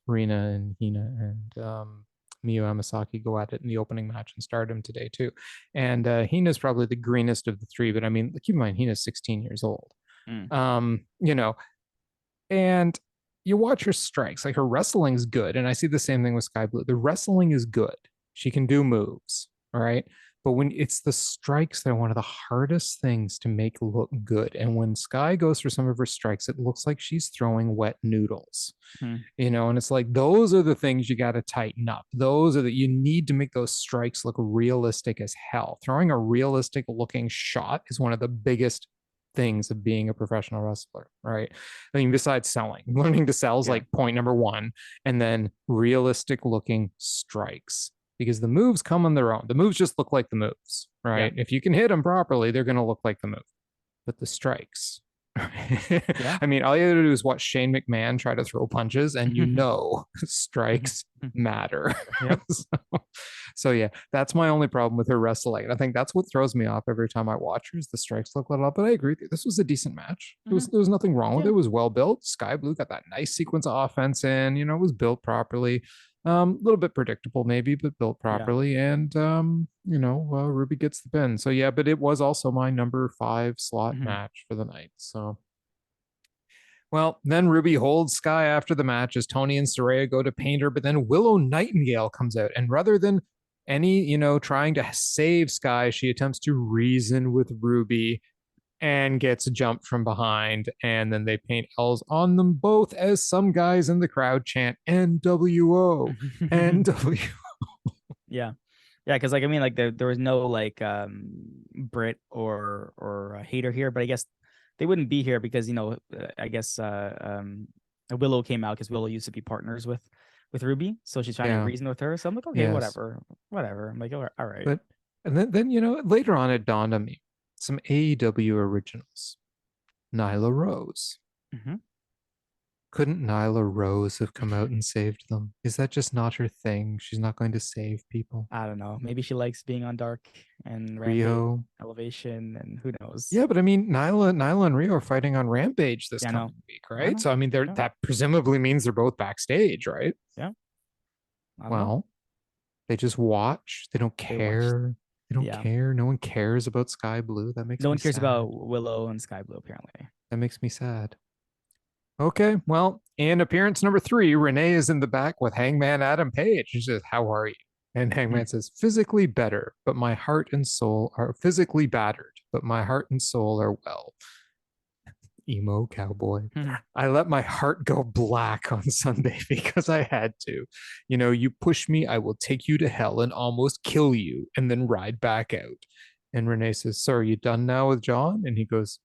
Rina and Hina and Miyu Amasaki go at it in the opening match in Stardom today too. And Hina's probably the greenest of the three, but I mean, keep in mind Hina's 16 years old. Mm. You know, and you watch her strikes, like her wrestling's good. And I see the same thing with Skye Blue. The wrestling is good. She can do moves. All right. But when it's the strikes that are one of the hardest things to make look good. And when Skye goes for some of her strikes, it looks like she's throwing wet noodles. Mm. And it's like those are the things you got to tighten up. Those are that you need to make those strikes look realistic as hell. Throwing a realistic looking shot is one of the biggest things of being a professional wrestler, right? I mean, besides selling, learning to sell is Yeah. like point number one, and then realistic looking strikes because the moves come on their own. The moves just look like the moves, right? Yeah. If you can hit them properly, they're going to look like the move. But the strikes, Yeah. I mean, all you have to do is watch Shane McMahon try to throw punches, and strikes matter. Yep. So yeah, that's my only problem with her wrestling. I think that's what throws me off every time I watch her is the strikes look little. But I agree with you. This was a decent match. There was nothing wrong with it. Yeah. It was well built. Skye Blue got that nice sequence of offense in. It was built properly. A little bit predictable maybe, but built Yeah. properly. And Ruby gets the pin. So yeah, but it was also my number 5 slot match for the night. So well, then Ruby holds Skye after the match as Tony and Saraya go to paint her, but then Willow Nightingale comes out, and rather than any, trying to save Skye, she attempts to reason with Ruby and gets jumped from behind, and then they paint L's on them both as some guys in the crowd chant NWO, NWO. Yeah. Yeah, because like I mean, like there was no like Brit or a hater here, but I guess they wouldn't be here because I guess Willow came out because Willow used to be partners with Ruby, so she's trying to reason with her. So I'm like, okay, Yes. whatever. I'm like, all right. But and then later on it dawned on me some AEW originals. Nyla Rose. Couldn't Nyla Rose have come out and saved them? Is that just not her thing? She's not going to save people. I don't know. Maybe she likes being on Dark and Rio. Rampage, Elevation, and who knows? Yeah, but I mean, Nyla and Rio are fighting on Rampage this coming week, right? So I mean, that presumably means they're both backstage, right? Yeah. Well, they just watch. They don't care. They don't care. No one cares about Skye Blue. That makes no me one cares sad. about Willow and Skye Blue, apparently. That makes me sad. Okay, well, in appearance number 3, Renee is in the back with Hangman Adam Page. She says, "How are you?" And Hangman says, "Physically better, but my heart and soul are physically battered, but my heart and soul are well." Emo cowboy. I let my heart go black on Sunday because I had to. You push me, I will take you to hell and almost kill you and then ride back out. And Renee says, "So are you done now with John?" And he goes,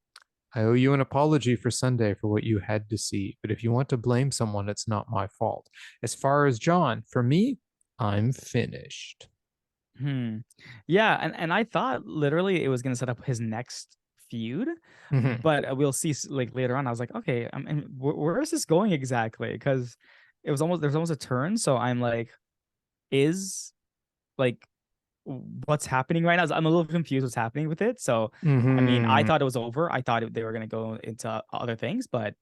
"I owe you an apology for Sunday for what you had to see. But if you want to blame someone, it's not my fault. As far as John, for me, I'm finished." Yeah, and I thought literally it was gonna set up his next feud, but we'll see like later on. I was like, okay, and where is this going exactly? Because there's almost a turn. So I'm like, is like what's happening right now? I'm a little confused what's happening with it. So I mean, I thought it was over. I thought they were gonna go into other things, but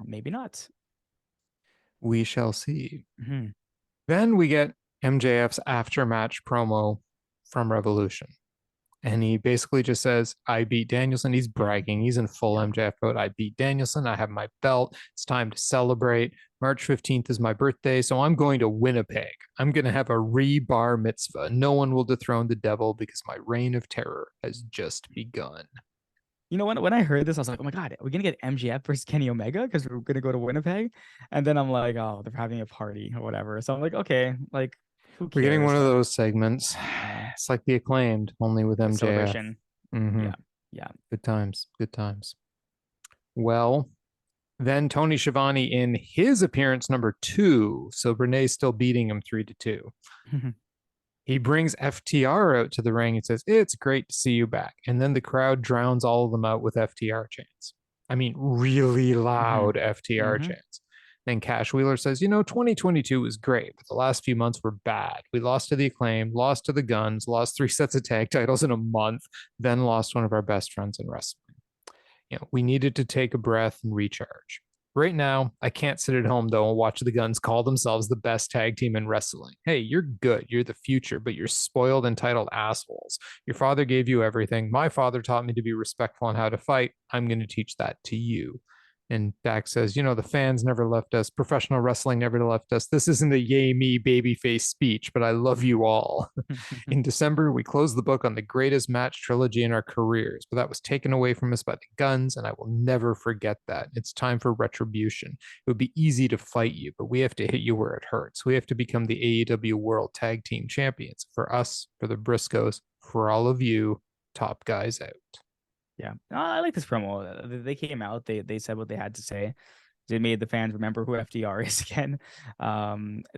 maybe not. We shall see. Then we get MJF's after-match promo from Revolution. And he basically just says, "I beat Danielson." He's bragging. He's in full MJF mode. "I beat Danielson. I have my belt. It's time to celebrate. March 15th is my birthday, so I'm going to Winnipeg. I'm going to have a re-bar mitzvah. No one will dethrone the devil because my reign of terror has just begun." When I heard this, I was like, oh my God, we're going to get MJF versus Kenny Omega because we're going to go to Winnipeg. And then I'm like, oh, they're having a party or whatever. So I'm like, okay, like, who cares? We're getting one of those segments. It's like the Acclaimed, only with MJF. Celebration. Yeah. Good times. Well, then Tony Schiavone in his appearance number 2. So Renee's still beating him 3-2. He brings FTR out to the ring and says, "It's great to see you back." And then the crowd drowns all of them out with FTR chants. I mean, really loud FTR chants. Then Cash Wheeler says, 2022 was great, but the last few months were bad. We lost to the Acclaim, lost to the Guns, lost 3 sets of tag titles in a month, then lost one of our best friends in wrestling. we needed to take a breath and recharge. Right now, I can't sit at home though and watch the Guns call themselves the best tag team in wrestling. Hey, you're good. You're the future, but you're spoiled, entitled assholes. Your father gave you everything. My father taught me to be respectful and how to fight. I'm going to teach that to you. And Dax says, the fans never left us. Professional wrestling never left us. This isn't a yay me babyface speech, but I love you all. In December, we closed the book on the greatest match trilogy in our careers, but that was taken away from us by the Guns, and I will never forget that. It's time for retribution. It would be easy to fight you, but we have to hit you where it hurts. We have to become the AEW World Tag Team Champions. For us, for the Briscoes, for all of you, top guys out. Yeah, I like this promo. They came out. They said what they had to say. They made the fans remember who FDR is again.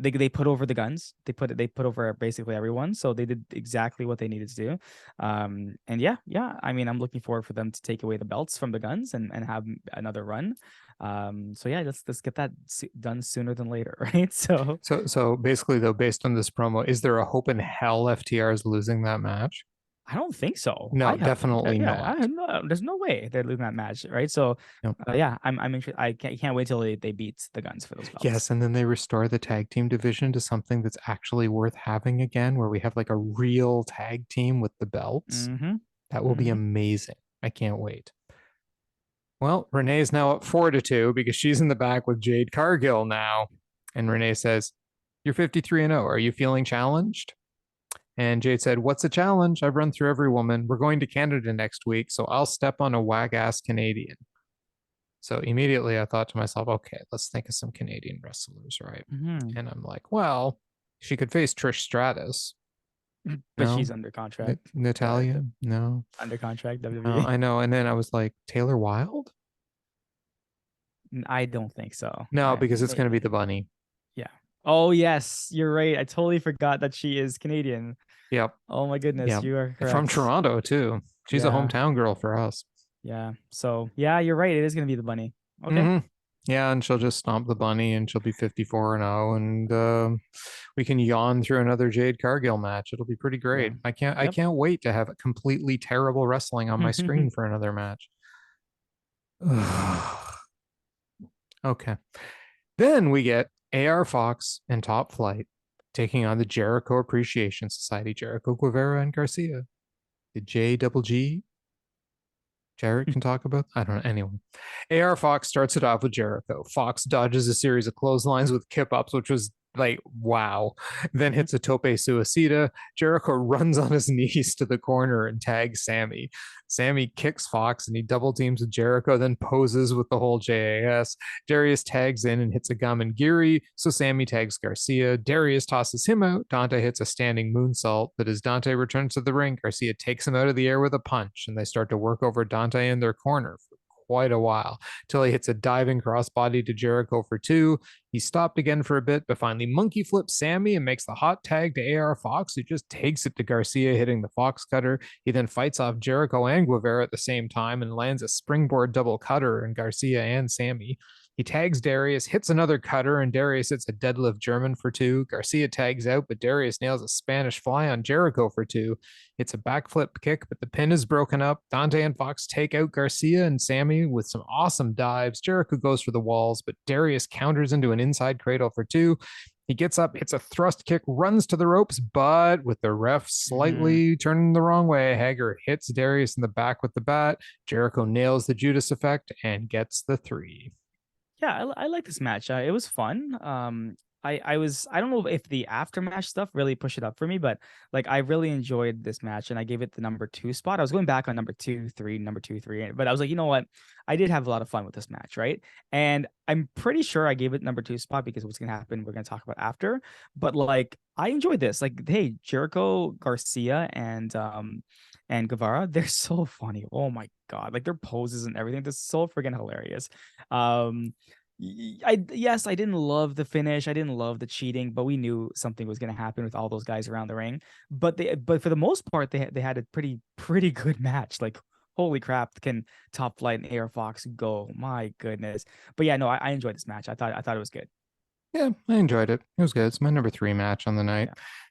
They put over the Guns. They put over basically everyone. So they did exactly what they needed to do. And yeah. I mean, I'm looking forward for them to take away the belts from the Guns and have another run. So yeah, let's get that done sooner than later, right? So basically though, based on this promo, is there a hope in hell FTR is losing that match? I don't think so. No, definitely not. There's no way they're losing that match, right? So, Nope. Yeah, I'm interested. I can't wait till they beat the Guns for those belts. Yes, and then they restore the tag team division to something that's actually worth having again, where we have like a real tag team with the belts. Mm-hmm. That will be amazing. I can't wait. Well, Renee is now up 4-2 because she's in the back with Jade Cargill now. And Renee says, "You're 53-0. Are you feeling challenged?" And Jade said, "What's a challenge? I've run through every woman. We're going to Canada next week, so I'll step on a wag-ass Canadian." So immediately I thought to myself, okay, let's think of some Canadian wrestlers, right? Mm-hmm. And I'm like, well, she could face Trish Stratus. But No? she's under contract. Natalia? No. Under contract, WWE. No, I know. And then I was like, Taylor Wilde? I don't think so. No, because it's going to be the bunny. Yeah. Oh, yes. You're right. I totally forgot that she is Canadian. Yep. Oh, my goodness. Yep. You are correct. From Toronto, too. She's a hometown girl for us. Yeah. So, yeah, you're right. It is going to be the bunny. Okay. Mm-hmm. Yeah, and she'll just stomp the bunny and she'll be 54-0 and we can yawn through another Jade Cargill match. It'll be pretty great. Yeah. I can't wait to have a completely terrible wrestling on my screen for another match. Okay. Then we get AR Fox and Top Flight taking on the Jericho Appreciation Society, Jericho, Guevara, and Garcia. The JGG. Jarrett can talk about. I don't know. Anyway, AR Fox starts it off with Jericho. Fox dodges a series of clotheslines with kip ups, which was like, wow. Then hits a tope suicida. Jericho runs on his knees to the corner and tags Sammy. Sammy kicks Fox and he double teams with Jericho, then poses with the whole JAS. Darius tags in and hits a Gamengiri, so Sammy tags Garcia. Darius tosses him out. Dante hits a standing moonsault, but as Dante returns to the ring, Garcia takes him out of the air with a punch, and they start to work over Dante in their corner for quite a while, till he hits a diving crossbody to Jericho for 2. He stopped again for a bit, but finally monkey flips Sammy and makes the hot tag to AR Fox, who just takes it to Garcia, hitting the Fox cutter. He then fights off Jericho and Guevara at the same time and lands a springboard double cutter in Garcia and Sammy. He tags Darius, hits another cutter, and Darius hits a deadlift German for 2. Garcia tags out, but Darius nails a Spanish fly on Jericho for 2. It's a backflip kick, but the pin is broken up. Dante and Fox take out Garcia and Sammy with some awesome dives. Jericho goes for the walls, but Darius counters into an inside cradle for 2. He gets up, hits a thrust kick, runs to the ropes, but with the ref slightly turning the wrong way, Hager hits Darius in the back with the bat. Jericho nails the Judas effect and gets the 3. Yeah, I like this match. It was fun. I don't know if the aftermatch stuff really pushed it up for me, but like I really enjoyed this match and I gave it the number 2 spot. I was going back on number 2, 3, but I was like, you know what? I did have a lot of fun with this match, right? And I'm pretty sure I gave it number 2 spot because what's gonna happen, we're gonna talk about after. But like I enjoyed this. Like, hey, Jericho, Garcia, and Guevara, they're so funny. Oh my god, like their poses and everything, they're so freaking hilarious. I didn't love the finish. I didn't love the cheating, but we knew something was going to happen with all those guys around the ring. But for the most part, they had a pretty good match. Like, holy crap, can Top Flight and AR Fox go? My goodness. But yeah, no, I enjoyed this match. I thought it was good. Yeah, I enjoyed it. It was good. It's my number 3 match on the night.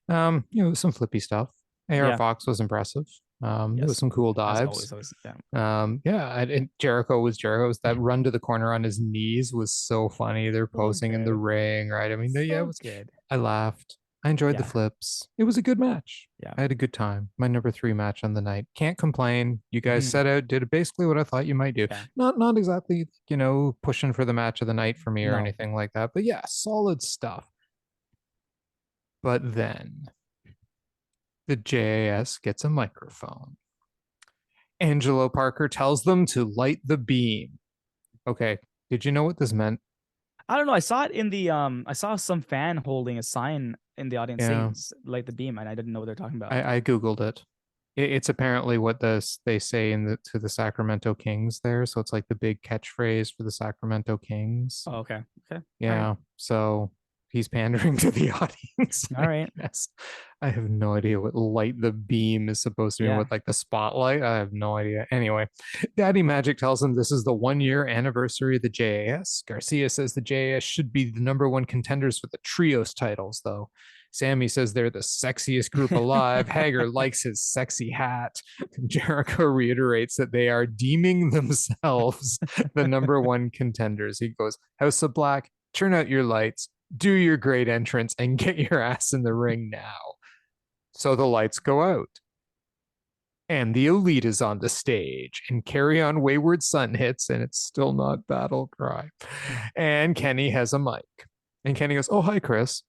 Some flippy stuff. AR Fox was impressive. There was Yes. some cool As dives. always, yeah. And Jericho was Jericho's. That run to the corner on his knees was so funny. They're So posing in the good. ring, right? I mean, yeah, it So was. good. I laughed. I enjoyed the Yeah. flips. It was a good match. Yeah. I had a good time. My number 3 match on the night. Can't complain. You guys Mhm. set out, did basically what I thought you might do. Yeah. Not exactly, pushing for the match of the night for me or No. anything like that. But yeah, solid stuff. But then the JAS gets a microphone. Angelo Parker tells them to light the beam. Okay, did you know what this meant? I don't know. I saw it in the I saw some fan holding a sign in the audience Yeah, saying like the beam, and I didn't know what they're talking about. I googled it. It's apparently what they say to the Sacramento Kings there. So it's like the big catchphrase for the Sacramento Kings. Oh, okay. Okay. All right. Yeah. So he's pandering to the audience, All I right. guess. I have no idea what light the beam is supposed to mean Yeah. with like the spotlight. I have no idea. Anyway, Daddy Magic tells him this is the 1 year anniversary of the JAS. Garcia says the JAS should be the #1 contenders for the trios titles, though. Sammy says they're the sexiest group alive. Hager likes his sexy hat. Jericho reiterates that they are deeming themselves the #1 contenders. He goes, House of Black, turn out your lights, do your great entrance, and get your ass in the ring now. So the lights go out. And the Elite is on the stage, and Carry On Wayward Son hits, and it's still not Battle Cry. And Kenny has a mic. And Kenny goes, Oh, hi, Chris.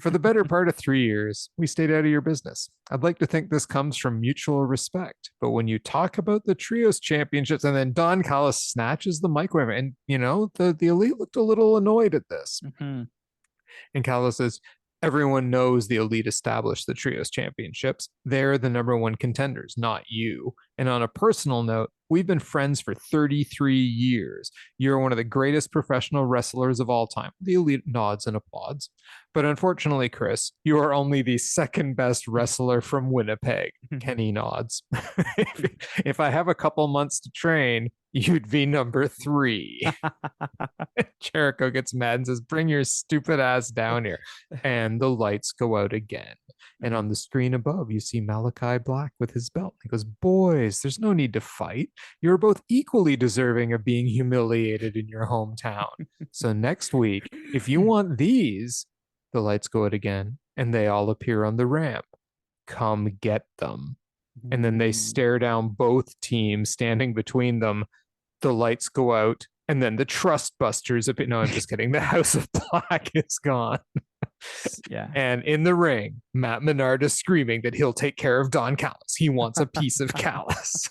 For the better part of 3 years, we stayed out of your business. I'd like to think this comes from mutual respect. But when you talk about the Trios Championships, and then Don Callis snatches the mic away, and, the Elite looked a little annoyed at this. Mm-hmm. And Callis says, everyone knows the Elite established the Trios Championships. They're the #1 contenders, not you. And on a personal note, we've been friends for 33 years. You're one of the greatest professional wrestlers of all time. The Elite nods and applauds. But unfortunately, Chris, you are only the second best wrestler from Winnipeg. Kenny nods. if I have a couple months to train, you'd be number 3. Jericho gets mad and says, Bring your stupid ass down here. And the lights go out again. And on the screen above, you see Malachi Black with his belt. He goes, Boys, there's no need to fight. You're both equally deserving of being humiliated in your hometown. So next week, if you want these, the lights go out again and they all appear on the ramp. Come get them. And then they stare down both teams standing between them. The lights go out, and then the Trust Busters appear. No, I'm just kidding. The House of Black is gone. Yeah. And in the ring, Matt Menard is screaming that he'll take care of Don Callis. He wants a piece of Callis.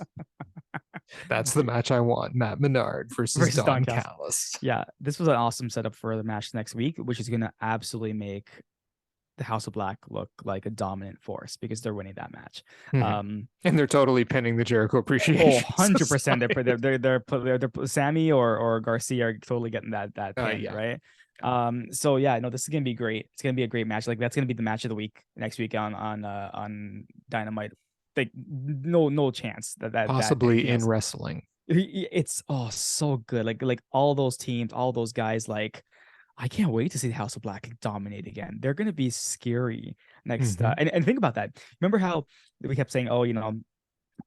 That's the match I want. Matt Menard versus Don Callis. Yeah, this was an awesome setup for the match next week, which is going to absolutely make the House of Black look like a dominant force because they're winning that match. Mm-hmm. And they're totally pinning the Jericho Appreciation. 100%. They're Sammy or Garcia are totally getting that pin, yeah. right? So yeah, no, this is gonna be great. It's gonna be a great match. Like that's gonna be the match of the week next week on Dynamite. Like no chance that possibly in wrestling. It's so good. Like all those teams, all those guys, like I can't wait to see the House of Black dominate again. They're gonna be scary next. And think about that. Remember how we kept saying,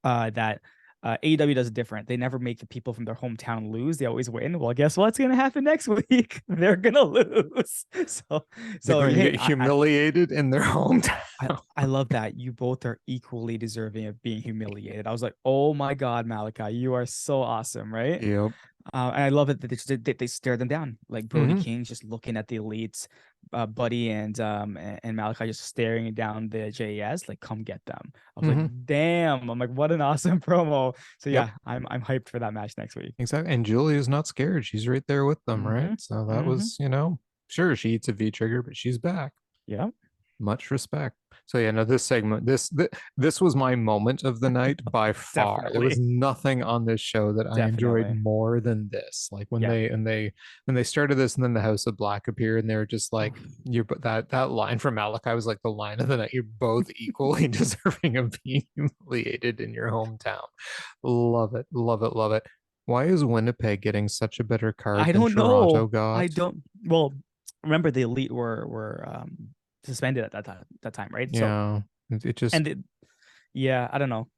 that AEW does it different. They never make the people from their hometown lose. They always win. Well, guess what's gonna happen next week? They're gonna lose. So they're going to get humiliated in their hometown. I love that. You both are equally deserving of being humiliated. I was like, oh my God, Malachi, you are so awesome, right? Yep. And I love it that they stare them down. Like Brody King's just looking at the elites, Buddy and Malachi just staring down the JES, like, come get them. I was like, damn. I'm like, what an awesome promo. So yeah, I'm hyped for that match next week. Exactly. And Julia's not scared. She's right there with them, right? So that was, sure, she eats a V trigger, but she's back. Yeah. Much respect. So yeah, no, this segment, this was my moment of the night by far. There was nothing on this show that I enjoyed more than this. Like when they started this, and then the House of Black appeared, and they were just like, that line from Malachi was like the line of the night. You're both equally deserving of being humiliated in your hometown. Love it, love it, love it. Why is Winnipeg getting such a better card than Toronto got? I don't. Well, remember the Elite were suspended at that time, right? Yeah, so, it just I don't know.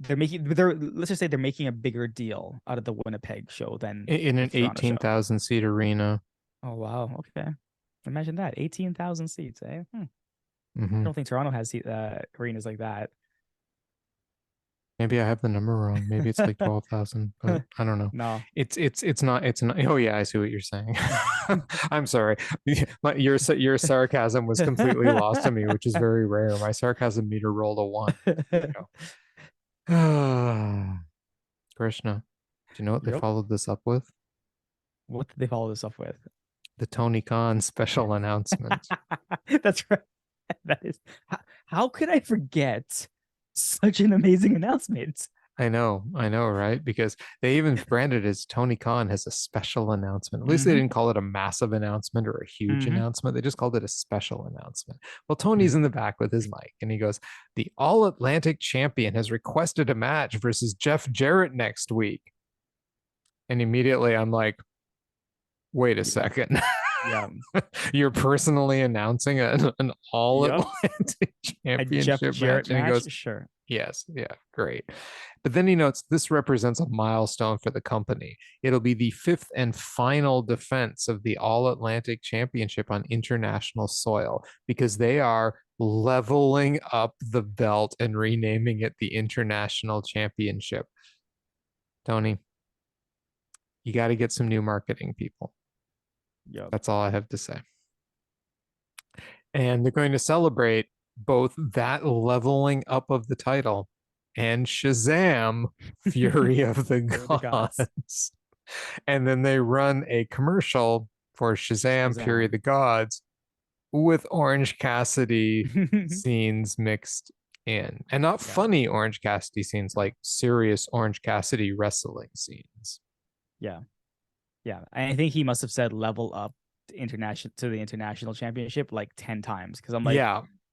let's just say they're making a bigger deal out of the Winnipeg show than In the an Toronto show. 18,000 seat arena. Oh wow, okay. Imagine that, 18,000 seats, eh? Mm-hmm. I don't think Toronto has arenas like that. Maybe I have the number wrong. Maybe it's like 12,000, but I don't know. No. It's not. Oh yeah, I see what you're saying. I'm sorry. Your sarcasm was completely lost to me, which is very rare. My sarcasm meter rolled a 1. There you go. Krishna, do you know what they Yep. followed this up with? What did they follow this up with? The Tony Khan special announcement. That's right. That is how could I forget such an amazing announcement? I know, right? Because they even branded it as Tony Khan has a special announcement. At least they Mm-hmm. didn't call it a massive announcement or a huge Mm-hmm. announcement. They just called it a special announcement. Well, Tony's Mm-hmm. in the back with his mic and he goes, "The All Atlantic champion has requested a match versus Jeff Jarrett next week." And immediately I'm like, wait a second. Yeah. You're personally announcing an All Yep. Atlantic A Jeff championship Jarrett match? And he match? goes, Sure. yes, yeah, great. But then he notes this represents a milestone for the company. It'll be the 5th and final defense of the All Atlantic Championship on international soil because they are leveling up the belt and renaming it the International Championship. Tony, you got to get some new marketing people. Yep. That's all I have to say. And they're going to celebrate both that leveling up of the title and Shazam, Fury of the Gods. And then they run a commercial for Shazam, Fury of the Gods with Orange Cassidy scenes mixed in. And not funny Orange Cassidy scenes, like serious Orange Cassidy wrestling scenes. Yeah. Yeah. I think he must have said level up to the international championship like 10 times. Because I'm like,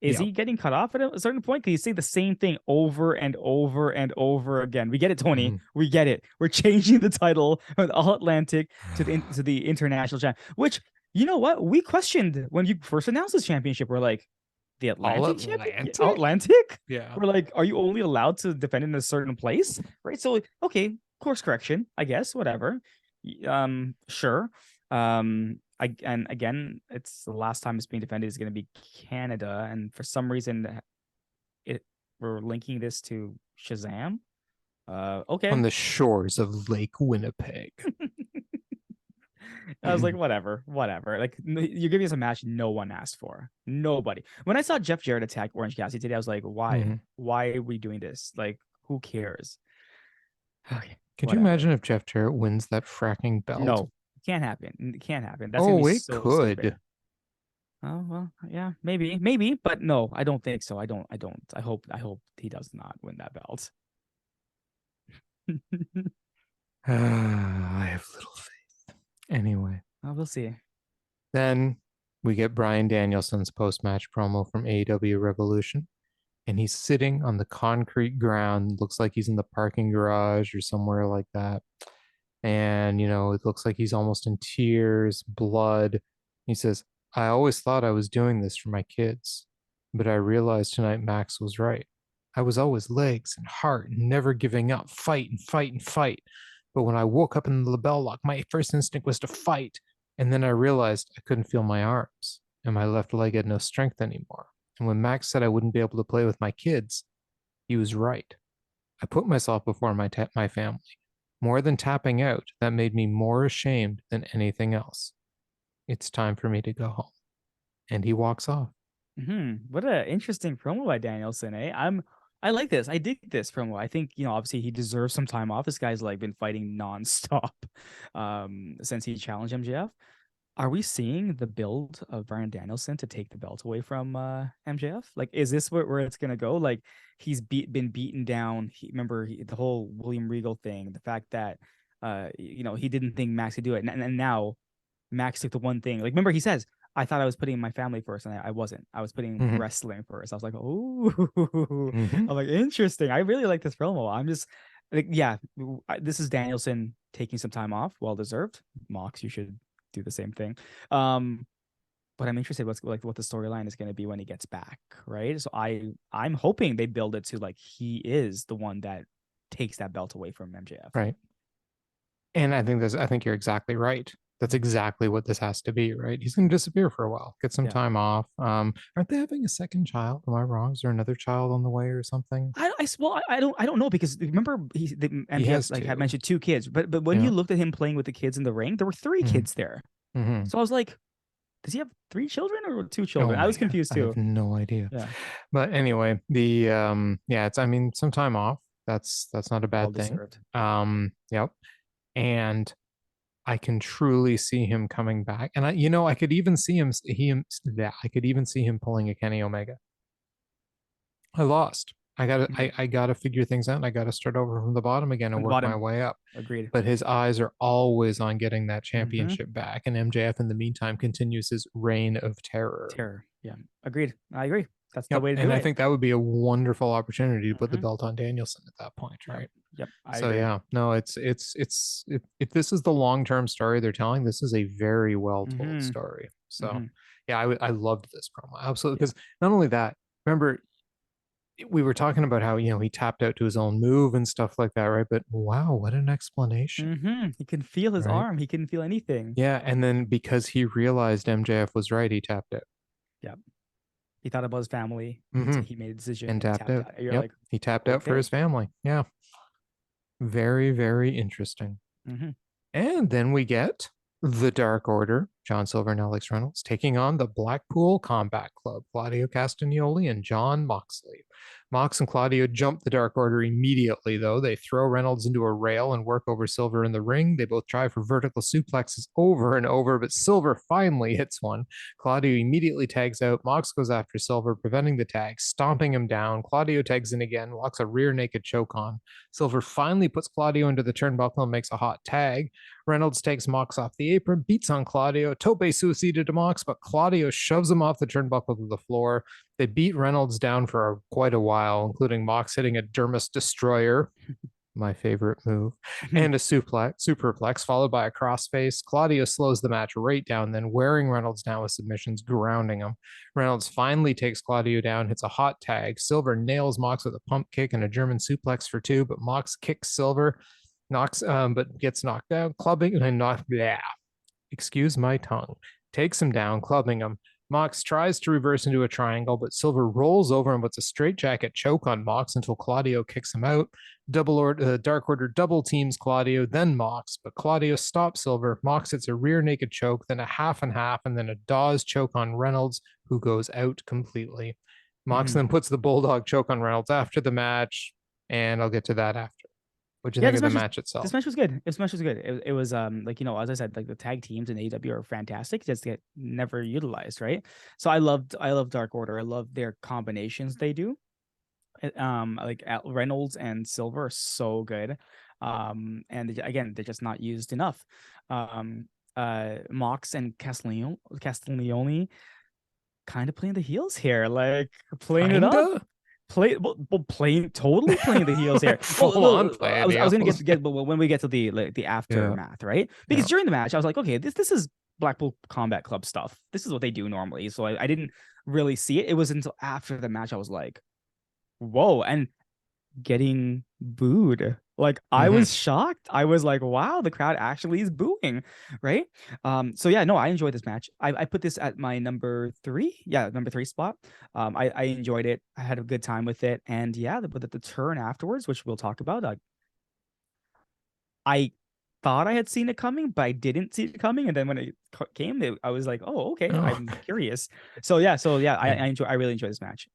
is he getting cut off at a certain point? Can you say the same thing over and over and over again? We get it, Tony. We get it. We're changing the title from All Atlantic to the international champ. Which, you know what? We questioned when you first announced this championship. We're like, the Atlantic championship? Atlantic? Yeah. We're like, are you only allowed to defend in a certain place? Right. So, okay, course correction, I guess, whatever. Sure. And again, it's the last time it's being defended is going to be Canada, and for some reason, we're linking this to Shazam. Okay. On the shores of Lake Winnipeg. I was like, whatever. Like, you're giving us a match no one asked for. Nobody. When I saw Jeff Jarrett attack Orange Cassidy today, I was like, why? Why are we doing this? Like, who cares? Okay. Could you imagine if Jeff Jarrett wins that fracking belt? No, it can't happen. It can't happen. That's it so could. Stupid. Oh well, yeah, maybe, but no, I don't think so. I don't. I hope he does not win that belt. I have little faith. Anyway, we'll see. Then we get Bryan Danielson's post-match promo from AEW Revolution. And he's sitting on the concrete ground. Looks like he's in the parking garage or somewhere like that. And, it looks like he's almost in tears, blood. He says, "I always thought I was doing this for my kids, but I realized tonight Max was right. I was always legs and heart and never giving up, fight and fight and fight. But when I woke up in the label lock, my first instinct was to fight. And then I realized I couldn't feel my arms and my left leg had no strength anymore. And when Max said I wouldn't be able to play with my kids, he was right. I put myself before my family. More than tapping out, that made me more ashamed than anything else. It's time for me to go home." And he walks off. What an interesting promo by Danielson, eh? I like this. I dig this promo. I think, obviously he deserves some time off. This guy's like been fighting nonstop since he challenged MJF. Are we seeing the build of Bryan Danielson to take the belt away from MJF? Like, is this where it's gonna go? Like, he's been beaten down. Remember the whole William Regal thing, the fact that he didn't think Max could do it, and now Max took the one thing. Like, remember he says, "I thought I was putting my family first, and I wasn't. I was putting wrestling first." I was like, "Oh," I'm like, interesting. I really like this promo. I'm just like, yeah, this is Danielson taking some time off, well deserved. Mox, you should do the same thing. but I'm interested what the storyline is going to be when he gets back, right? So I'm hoping they build it to like he is the one that takes that belt away from MJF. Right. And I think you're exactly right. That's exactly what this has to be, right? He's going to disappear for a while, get some Yeah. time off. Aren't they having a second child? Am I wrong? Is there another child on the way or something? I don't know because remember the He MJF has like had two. mentioned two kids, but when Yeah. you looked at him playing with the kids in the ring, there were 3 Mhm. kids there. Mhm. So I was like, does he have 3 children or 2 Oh children? I my was God. confused I have too. no idea. Yeah, But anyway, the yeah, it's I mean, some time off. That's not a well bad thing. deserved. Yep. And I can truly see him coming back. And I could even see yeah, I could even see him pulling a Kenny Omega. I lost. Mhm. I gotta figure things out. And I gotta start over from the bottom again and From the work my bottom, way up. agreed. But his eyes are always on getting that Mm-hmm. championship back. And MJF in the meantime continues his reign of terror. Terror. Yeah, agreed. I agree. That's the Yep. way to do And I it. think that would be a wonderful opportunity to put the Mm-hmm. belt on Danielson at that point, Yep. right? Yep. I So agree. yeah, no, if this is the long-term story they're telling, this is a very well told Mm-hmm. story. So Mm-hmm. yeah, I loved this promo. Absolutely. Yeah. Because not only that, remember we were talking about how, he tapped out to his own move and stuff like that, right? But wow, what an explanation, Mm-hmm. He can feel his right? arm. He couldn't feel anything. Yeah, and then because he realized MJF was right, he tapped out. Yep. He thought about his family. Mm-hmm. He made a decision And and he tapped tapped out. out. You're Yep. like, He tapped out for okay. his family. Yeah. Very, very interesting. Mm-hmm. And then we get the Dark Order, John Silver and Alex Reynolds, taking on the Blackpool Combat Club, Claudio Castignoli and John Moxley. Mox and Claudio jump the Dark Order immediately, though. They throw Reynolds into a rail and work over Silver in the ring. They both try for vertical suplexes over and over, but Silver finally hits one. Claudio immediately tags out. Mox goes after Silver, preventing the tag, stomping him down. Claudio tags in again, locks a rear naked choke on. Silver finally puts Claudio into the turnbuckle and makes a hot tag. Reynolds takes Mox off the apron, beats on Claudio, tope suicida to Mox, but Claudio shoves him off the turnbuckle to the floor. They beat Reynolds down for quite a while, including Mox hitting a Dermis Destroyer, my favorite move, and a superplex, followed by a crossface. Claudio slows the match right down, then wearing Reynolds down with submissions, grounding him. Reynolds finally takes Claudio down, hits a hot tag. Silver nails Mox with a pump kick and a German suplex for 2, but Mox kicks Silver, but gets knocked down, clubbing and knocked. Yeah, excuse my tongue. Takes him down, clubbing him. Mox tries to reverse into a triangle, but Silver rolls over and puts a straightjacket choke on Mox until Claudio kicks him out. Dark Order double teams Claudio, then Mox, but Claudio stops Silver. Mox hits a rear naked choke, then a half and half, and then a Dawes choke on Reynolds, who goes out completely. Mox Mm-hmm. then puts the Bulldog choke on Reynolds after the match, and I'll get to that after. What do you Yeah, think of the match itself? this match was good. This match was good. It was like as I said, like the tag teams in AEW are fantastic, just get never utilized, right? So I loved Dark Order. I love their combinations they do. Like Reynolds and Silver are so good. And again, they're just not used enough. Mox and Castiglione kind of playing the heels here, like playing it up. Kinda? Playing totally playing the heels here. Full on playing the I was gonna heels. get but when we get to the Yeah. aftermath, right? Because Yeah. during the match, I was like, okay, this is Blackpool Combat Club stuff. This is what they do normally. So I didn't really see it. It was until after the match I was like, whoa, and getting booed. Like I Mm-hmm. was shocked. I was like, wow, the crowd actually is booing, right? So yeah, no, I enjoyed this match. I put this at my number 3. Yeah, number 3 spot. I enjoyed it. I had a good time with it. And yeah, the turn afterwards, which we'll talk about, I thought I had seen it coming, but I didn't see it coming. And then when it came, I was like, oh, okay, Oh, I'm curious. So yeah, yeah. I really enjoy this match.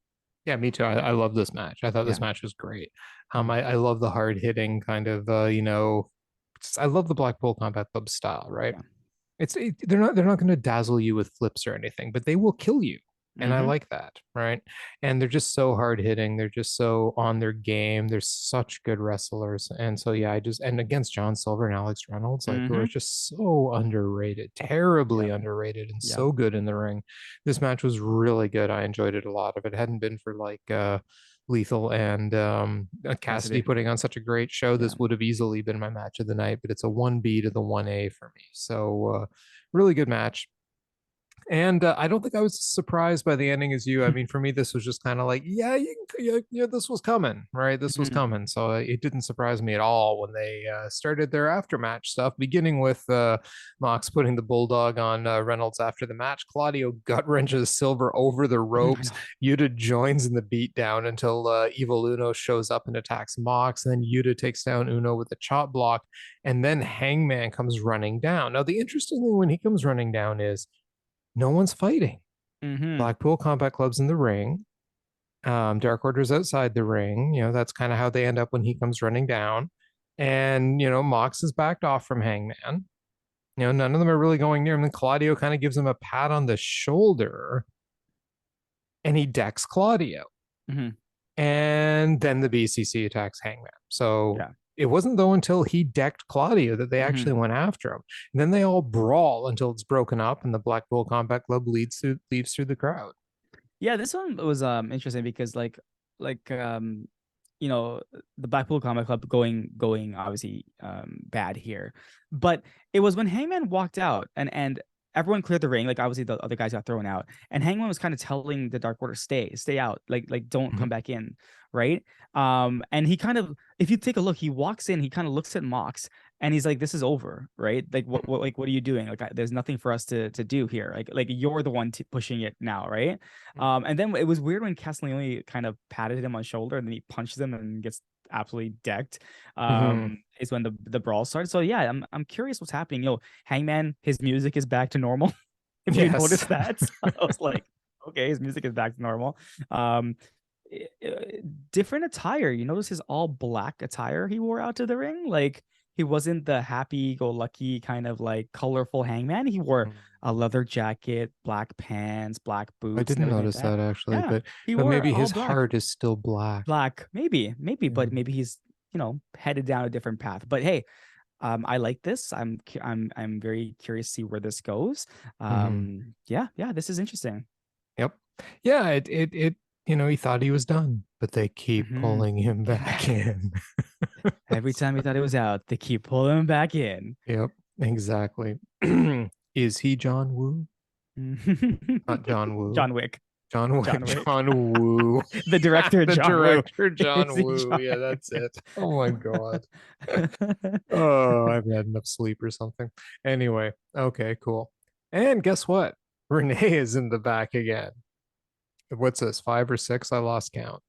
Yeah, me too. I love this match. I thought Yeah. this match was great. Mhm. I love the hard hitting kind of I love the Blackpool Combat Club style, right? Yeah. They're not going to dazzle you with flips or anything, but they will kill you. And I Mm-hmm. like that, right? And they're just so hard hitting. They're just so on their game. They're such good wrestlers. And so yeah, and against John Silver and Alex Reynolds, like who Mm-hmm. are just so underrated, terribly Yep. underrated, and Yep. so good in the ring. This match was really good. I enjoyed it a lot. If it hadn't been for Lethal and Cassidy Cassidy. putting on such a great show, Yeah. this would have easily been my match of the night, but it's a 1B to the 1A for me. So really good match. And I don't think I was surprised by the ending as you. I mean, for me, this was just kind of like, yeah, yeah, this was coming, right? This was Mhm. coming. So it didn't surprise me at all when they started their aftermatch stuff, beginning with Mox putting the bulldog on Reynolds after the match. Claudio gut wrenches Silver over the I ropes. know. Yuta joins in the beatdown until Evil Uno shows up and attacks Mox. And then Yuta takes down Uno with a chop block. And then Hangman comes running down. Now, the interesting thing when he comes running down is no one's fighting. Hmm. Blackpool Combat Club's in the ring. Dark Order's outside the ring. That's kind of how they end up when he comes running down. And, Mox is backed off from Hangman. None of them are really going near him. And Claudio kind of gives him a pat on the shoulder and he decks Claudio. Hmm. And then the BCC attacks Hangman. So Yeah. it wasn't though until he decked Claudio that they Hmm. actually went after him. And then they all brawl until it's broken up and the Blackpool Combat Club leaves through the crowd. Yeah, this one was interesting because like you know the Blackpool Combat Club going obviously bad here, but it was when Hangman walked out and everyone cleared the ring. Like obviously the other guys got thrown out, and Hangman was kind of telling the Dark Order stay out, like don't Mhm. come back in, right? And he kind of, if you take a look, he walks in, he kind of looks at Mox, and he's like, "This is over, right? Like what are you doing? Like there's nothing for us to do here. Like you're the one pushing it now, right?" And then it was weird when Castignoli kind of patted him on the shoulder and then he punches him and gets absolutely decked. Mhm. Is when the brawl started. So yeah, I'm curious what's happening. Hangman, his music is back to normal. If you Yes. notice that, I was like, okay, his music is back to normal. Um, Different attire. You notice his all black attire he wore out to the ring. Like he wasn't the happy-go-lucky kind of like colorful Hangman. He wore a leather jacket, black pants, black I boots, and didn't everything like notice that. that actually, Yeah, but he but wore maybe all his black. heart is still black. Black, maybe, Yeah. but maybe he's headed down a different path. But hey, I like this. I'm very curious to see where this goes. Mhm. Yeah, this is interesting. Yep. Yeah, he thought he was done, but they keep Hmm. pulling him back in. Every time he thought it was out, they keep pulling him back in. Yep, exactly. Is he John Woo? Not John Woo. John Wick. John Wick. John Wick. John Woo. The director, The John Woo. director, Is John he Woo. John? Yeah, that's it. Oh my God. Oh, I've had enough sleep or something. Anyway, okay, cool. And guess what? Renee is in the back again. What's this? Five or six? I lost count.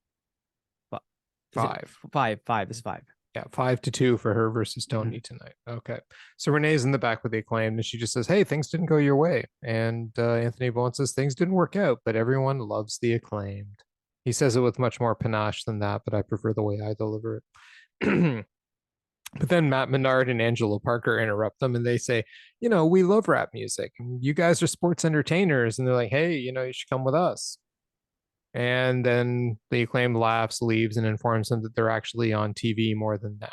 Is it Five. five? Five. This is five. Yeah, 5-2 for her versus Mhm. Tony tonight. Okay. So Renee's in the back with the Acclaim, and she just says, "Hey, things didn't go your way." And Anthony Bowen says, "Things didn't work out, but everyone loves the Acclaimed." He says it with much more panache than that, but I prefer the way I deliver it. But then Matt Menard and Angelo Parker interrupt them and they say, "We love rap music. You guys are sports entertainers." And they're like, "Hey, you should come with us." And then the Acclaimed laughs, leaves, and informs them that they're actually on TV more than them.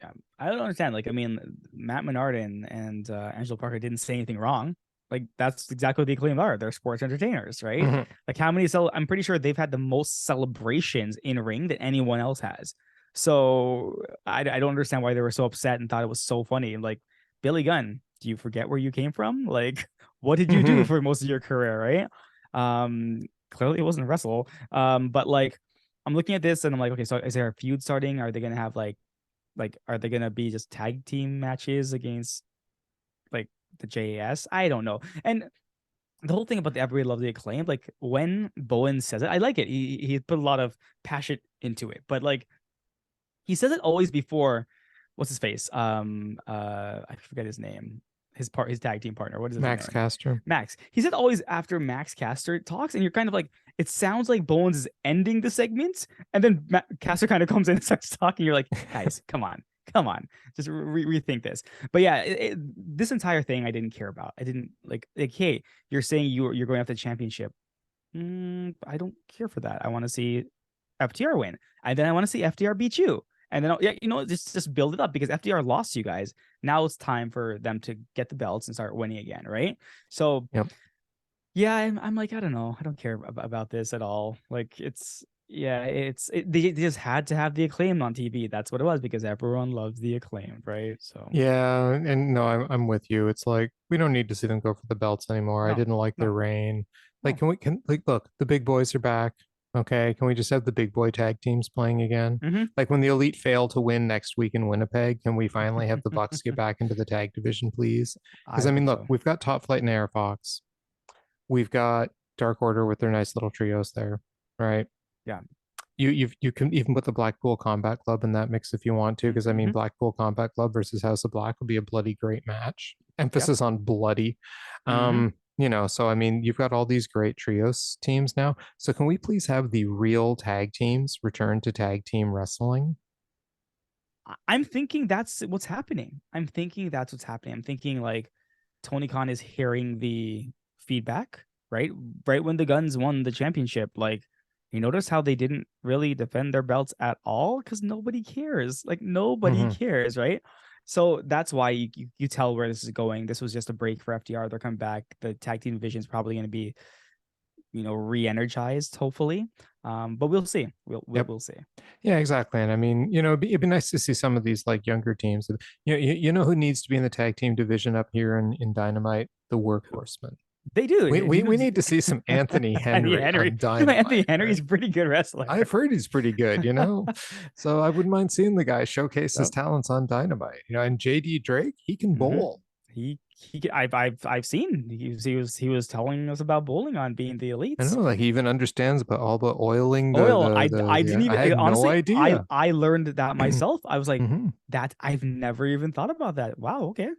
Yeah, I don't understand. Like, I mean, Matt Menard and Angelo Parker didn't say anything wrong. Like, that's exactly what the Acclaimed are. They're sports entertainers, right? Mhm. Like, how many I'm pretty sure they've had the most celebrations in ring than anyone else has. So I don't understand why they were so upset and thought it was so funny. Like, Billy Gunn, do you forget where you came from? Like, what did you do Mhm. for most of your career, right? Clearly it wasn't wrestle. But like, I'm looking at this and I'm like, okay, so is there a feud starting? Are they gonna have like are they gonna be just tag team matches against like the JAS? I don't know. And the whole thing about the Everybody Love the Acclaim, like when Bowen says it, I like it. He put a lot of passion into it, but like he says it always before what's his face? I forget his name. His tag team partner. What is his Max name? Caster. Max. He said always after Max Caster talks, and you're kind of like, it sounds like Bowens is ending the segment, and then Caster kind of comes in and starts talking. You're like, guys, come on, just rethink this. But yeah, this entire thing I didn't care about. I didn't like. Hey, you're saying you're going after the championship. I don't care for that. I want to see FTR win, and then I want to see FTR beat you. And then yeah, just build it up because FDR lost you guys. Now it's time for them to get the belts and start winning again, right? So Yep. yeah, I'm like, I don't know, I don't care about this at all. Like Yeah, they just had to have the Acclaim on TV. That's what it was because everyone loves the Acclaim, right? So Yeah, and no, I'm with you. It's like we don't need to see them go for the belts anymore. I no, didn't like their no, reign. Like, no. can like look, the big boys are back. Okay, can we just have the big boy tag teams playing again? Hmm. Like when the Elite fail to win next week in Winnipeg, can we finally have the Bucks get back into the tag division, please? Because I I mean, think look, so. we've got Top Flight and Air Fox. We've got Dark Order with their nice little trios there, right? Yeah. You can even put the Blackpool Combat Club in that mix if you want to, because I mean Hmm. Blackpool Combat Club versus House of Black would be a bloody great match. Yep. Emphasis on bloody. Hmm. So I mean you've got all these great trios teams now. So can we please have the real tag teams return to tag team wrestling? I'm thinking that's what's happening. I'm thinking that's what's happening. I'm thinking like Tony Khan is hearing the feedback, right? Right when the Guns won the championship, like you notice how they didn't really defend their belts at all because nobody cares. Like nobody Mm-hmm. cares, right? So that's why you tell where this is going. This was just a break for FTR. They're coming back. The tag team division is probably going to be, re-energized, hopefully. But we'll see. Yep. We'll see. Yeah, exactly. And I mean, it'd be nice to see some of these like younger teams. You know who needs to be in the tag team division up here in Dynamite? The Workhorsemen. They do. We need to see some Anthony Anthony Henry Henry. on Anthony Dynamite, Henry's right? a pretty good wrestler. I've heard he's pretty good. So I wouldn't mind seeing the guy showcase his Yep. talents on Dynamite. And JD Drake, he can Hmm. bowl. I've seen he was telling us about bowling on being the I elites. know, like he even understands about all the oiling Oil. I didn't I even had no honestly idea. I learned that myself. I was like, Hmm. that I've never even thought about that. Wow, okay.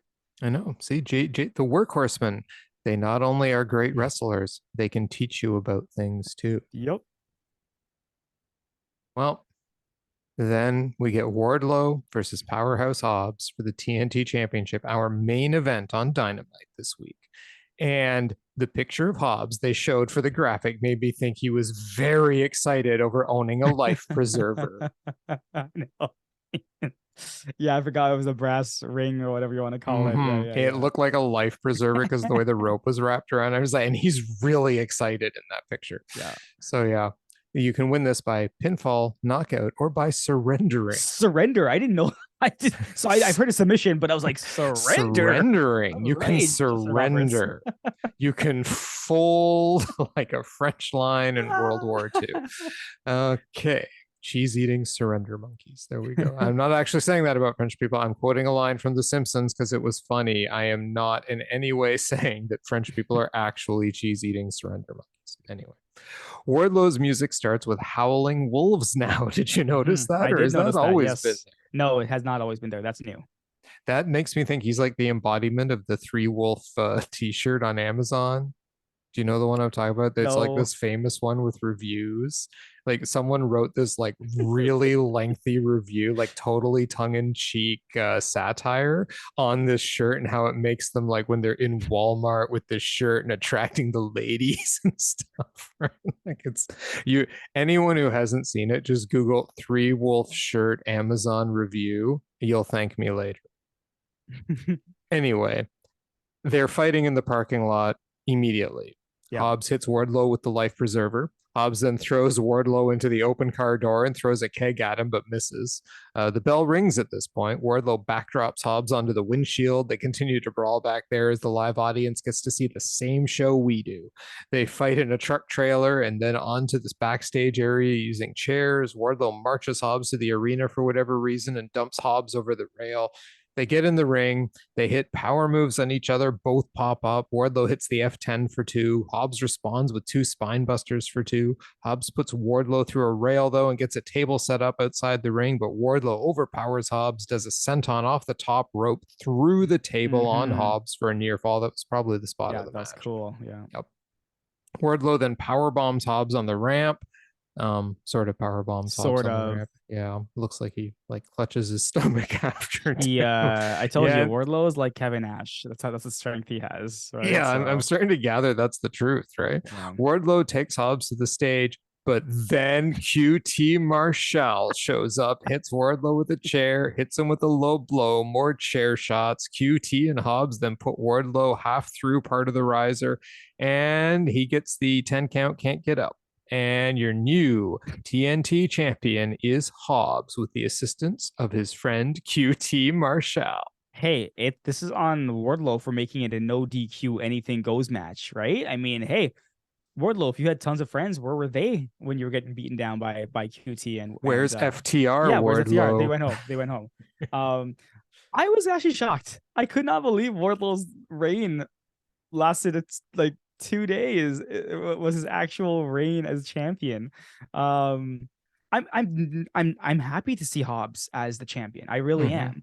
I know. See, the workhorsemen, they not only are great wrestlers, they can teach you about things too. Yep. Well, then we get Wardlow versus Powerhouse Hobbs for the TNT Championship, our main event on Dynamite this week. And the picture of Hobbs they showed for the graphic made me think he was very excited over owning a life preserver. No. Yeah, I forgot it was a brass ring or whatever you want to call it. Yeah, yeah, It yeah. looked like a life preserver because the way the rope was wrapped around. I was like, and he's really excited in that picture. Yeah. So yeah, you can win this by pinfall, knockout, or by surrendering. Surrender. I didn't know. I've heard a submission, but I was like, surrender. Surrendering. All You can right, survivors. surrender. You can fold like a French line in World War II. Okay. Cheese eating surrender monkeys. There we go. I'm not actually saying that about French people. I'm quoting a line from The Simpsons because it was funny. I am not in any way saying that French people are actually cheese eating surrender monkeys. Anyway, Wardlow's music starts with howling wolves now. Did you notice that? I Or did has that notice that. always been Yes. No, it has not always been there. That's new. that makes me think he's like the embodiment of the Three Wolf t-shirt on Amazon. Do you know the one I'm talking about? It's like No. this famous one with reviews. Like someone wrote this like really lengthy review, like totally tongue-in-cheek satire on this shirt and how it makes them like when they're in Walmart with this shirt and attracting the ladies and stuff. Like it's you anyone who hasn't seen it, just Google Three Wolf shirt Amazon review. You'll thank me later. Anyway, they're fighting in the parking lot immediately. Yeah. Hobbs hits Wardlow with the life preserver. Hobbs then throws Wardlow into the open car door and throws a keg at him, but misses. The bell rings at this point. Wardlow backdrops Hobbs onto the windshield. They continue to brawl back there as the live audience gets to see the same show we do. They fight in a truck trailer and then onto this backstage area using chairs. Wardlow marches Hobbs to the arena for whatever reason and dumps Hobbs over the rail. They get in the ring. They hit power moves on each other. Both pop up. Wardlow hits the F10 for two. Hobbs responds with two spine busters for two. Hobbs puts Wardlow through a rail, though, and gets a table set up outside the ring. But Wardlow overpowers Hobbs, does a senton off the top rope through the table on Hobbs for a near fall. That was probably the spot of Yeah, the that's match. cool. Yeah. Yep. Wardlow then power bombs Hobbs on the ramp. Sort of power bombs Hobbs Sort on the of. ramp. Yeah, looks like he like clutches his stomach after too. Yeah, I told you Yeah, Wardlow is like Kevin Nash. That's the strength he has, right? yeah, I'm So starting to gather that's the truth, right? yeah. Wardlow takes Hobbs to the stage, but then QT Marshall shows up, hits Wardlow with a chair, hits him with a low blow, more chair shots. QT and Hobbs then put Wardlow half through part of the riser, and he gets the 10 count, can't get up. And your new TNT champion is Hobbs with the assistance of his friend QT Marshall. Hey, this is on Wardlow for making it a no DQ anything goes match, right? I mean, hey, Wardlow, if you had tons of friends, where were they when you were getting beaten down by QT Where's FTR yeah, where's FTR? They Wardlow? went home. They went home. I was actually shocked. I could not believe Wardlow's reign lasted like 2 days. It was his actual reign as champion. I'm happy to see Hobbs as the champion. I really am.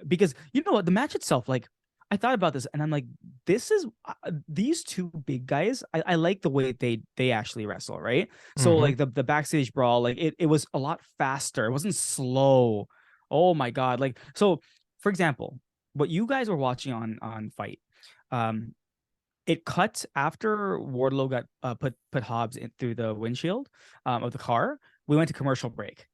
Because you know what, the match itself, like I thought about this and I'm like, this is these two big guys. I like the way they actually wrestle, right? So like the backstage brawl, like it was a lot faster. It wasn't slow. Oh my god! Like so, for example, what you guys were watching on Fight, it cut after Wardlow got put Hobbs in through the windshield of the car. We went to commercial break.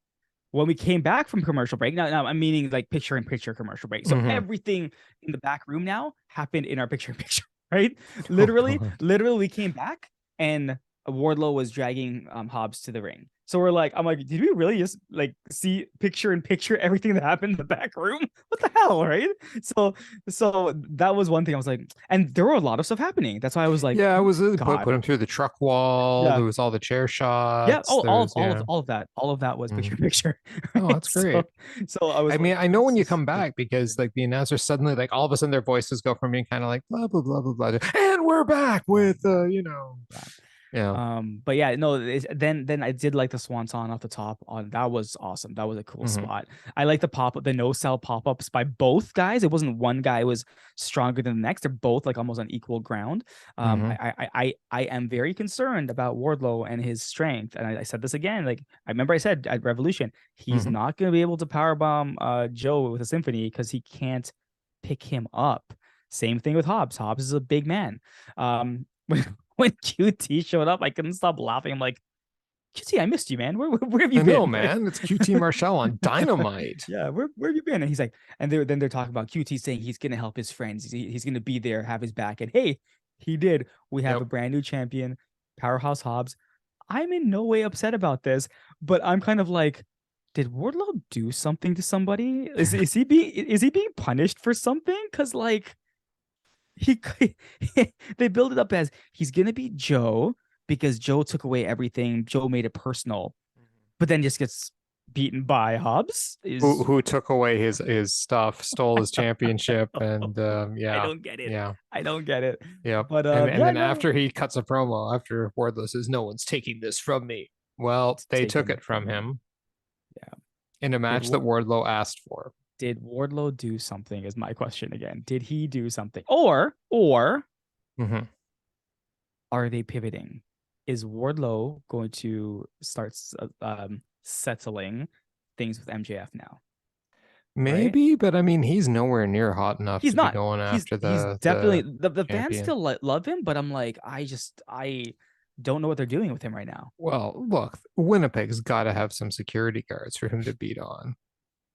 When we came back from commercial break, now I'm meaning like picture-in-picture commercial break. So everything in the back room now happened in our picture-in-picture, right? Literally, we came back and Wardlow was dragging Hobbs to the ring. So I'm like, did we really just like see picture-in-picture everything that happened in the back room? What the hell, right? So that was one thing I was like, and there were a lot of stuff happening. That's why I was like, Yeah, it was God. put him through the truck wall. Yeah. There was all the chair Yeah. shots. Oh, All all of that was picture-in-picture. Oh, that's great. So I was. I mean, I know when you come back because like the announcers suddenly like all of a sudden their voices go from being kind of like blah blah blah blah blah, and we're back with But yeah, no. Then I did like the swanton off the top. On that was awesome. That was a cool spot. I like the no sell pop ups by both guys. It wasn't one guy was stronger than the next. They're both like almost on equal ground. I am very concerned about Wardlow and his strength. And I said this again. Like I remember I said at Revolution, he's not going to be able to powerbomb Joe with a symphony because he can't pick him up. Same thing with Hobbs. Hobbs is a big man. When QT showed up, I couldn't stop laughing. I'm like, QT, I missed you, man. Where have you been? No, man, it's QT Marshall on Dynamite. Yeah, where have you been? And he's like, and they're talking about QT saying he's gonna help his friends. He's gonna be there, have his back. And hey, he did. We have a brand new champion, Powerhouse Hobbs. I'm in no way upset about this, but I'm kind of like, did Wardlow do something to somebody? Is he being punished for something? Because like he they build it up as he's gonna be Joe because Joe took away everything. Joe made it personal, but then just gets beaten by Hobbs. Who took away his stuff, stole his championship, and I don't get it. Yeah, I don't get it. Yeah, but then after he cuts a promo, after Wardlow says, "No one's taking this from me." Well, they took it from him. Yeah, in a match that Wardlow asked for. Did Wardlow do something is my question again. Did he do something? Or are they pivoting? Is Wardlow going to start settling things with MJF now? Maybe, right? But I mean, he's nowhere near hot enough to be going after he's definitely the fans still love him, but I'm like, I don't know what they're doing with him right now. Well, look, Winnipeg's got to have some security guards for him to beat on.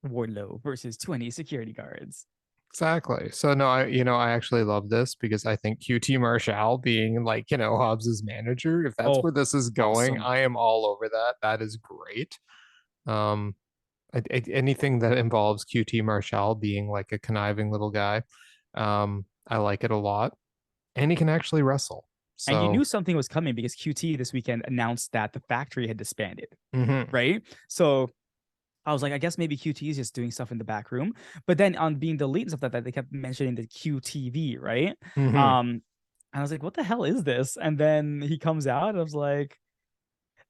Wardlow versus 20 security guards. Exactly. So no, I actually love this because I think QT Marshall being like, Hobbs's manager, if that's where this is going, awesome. I am all over that. That is great. Anything that involves QT Marshall being like a conniving little guy, I like it a lot. And he can actually wrestle. So, and you knew something was coming because QT this weekend announced that the factory had disbanded, right? So I was like, I guess maybe QT is just doing stuff in the back room. But then on being the lead and stuff that they kept mentioning the QTV, right? And I was like, what the hell is this? And then he comes out and I was like,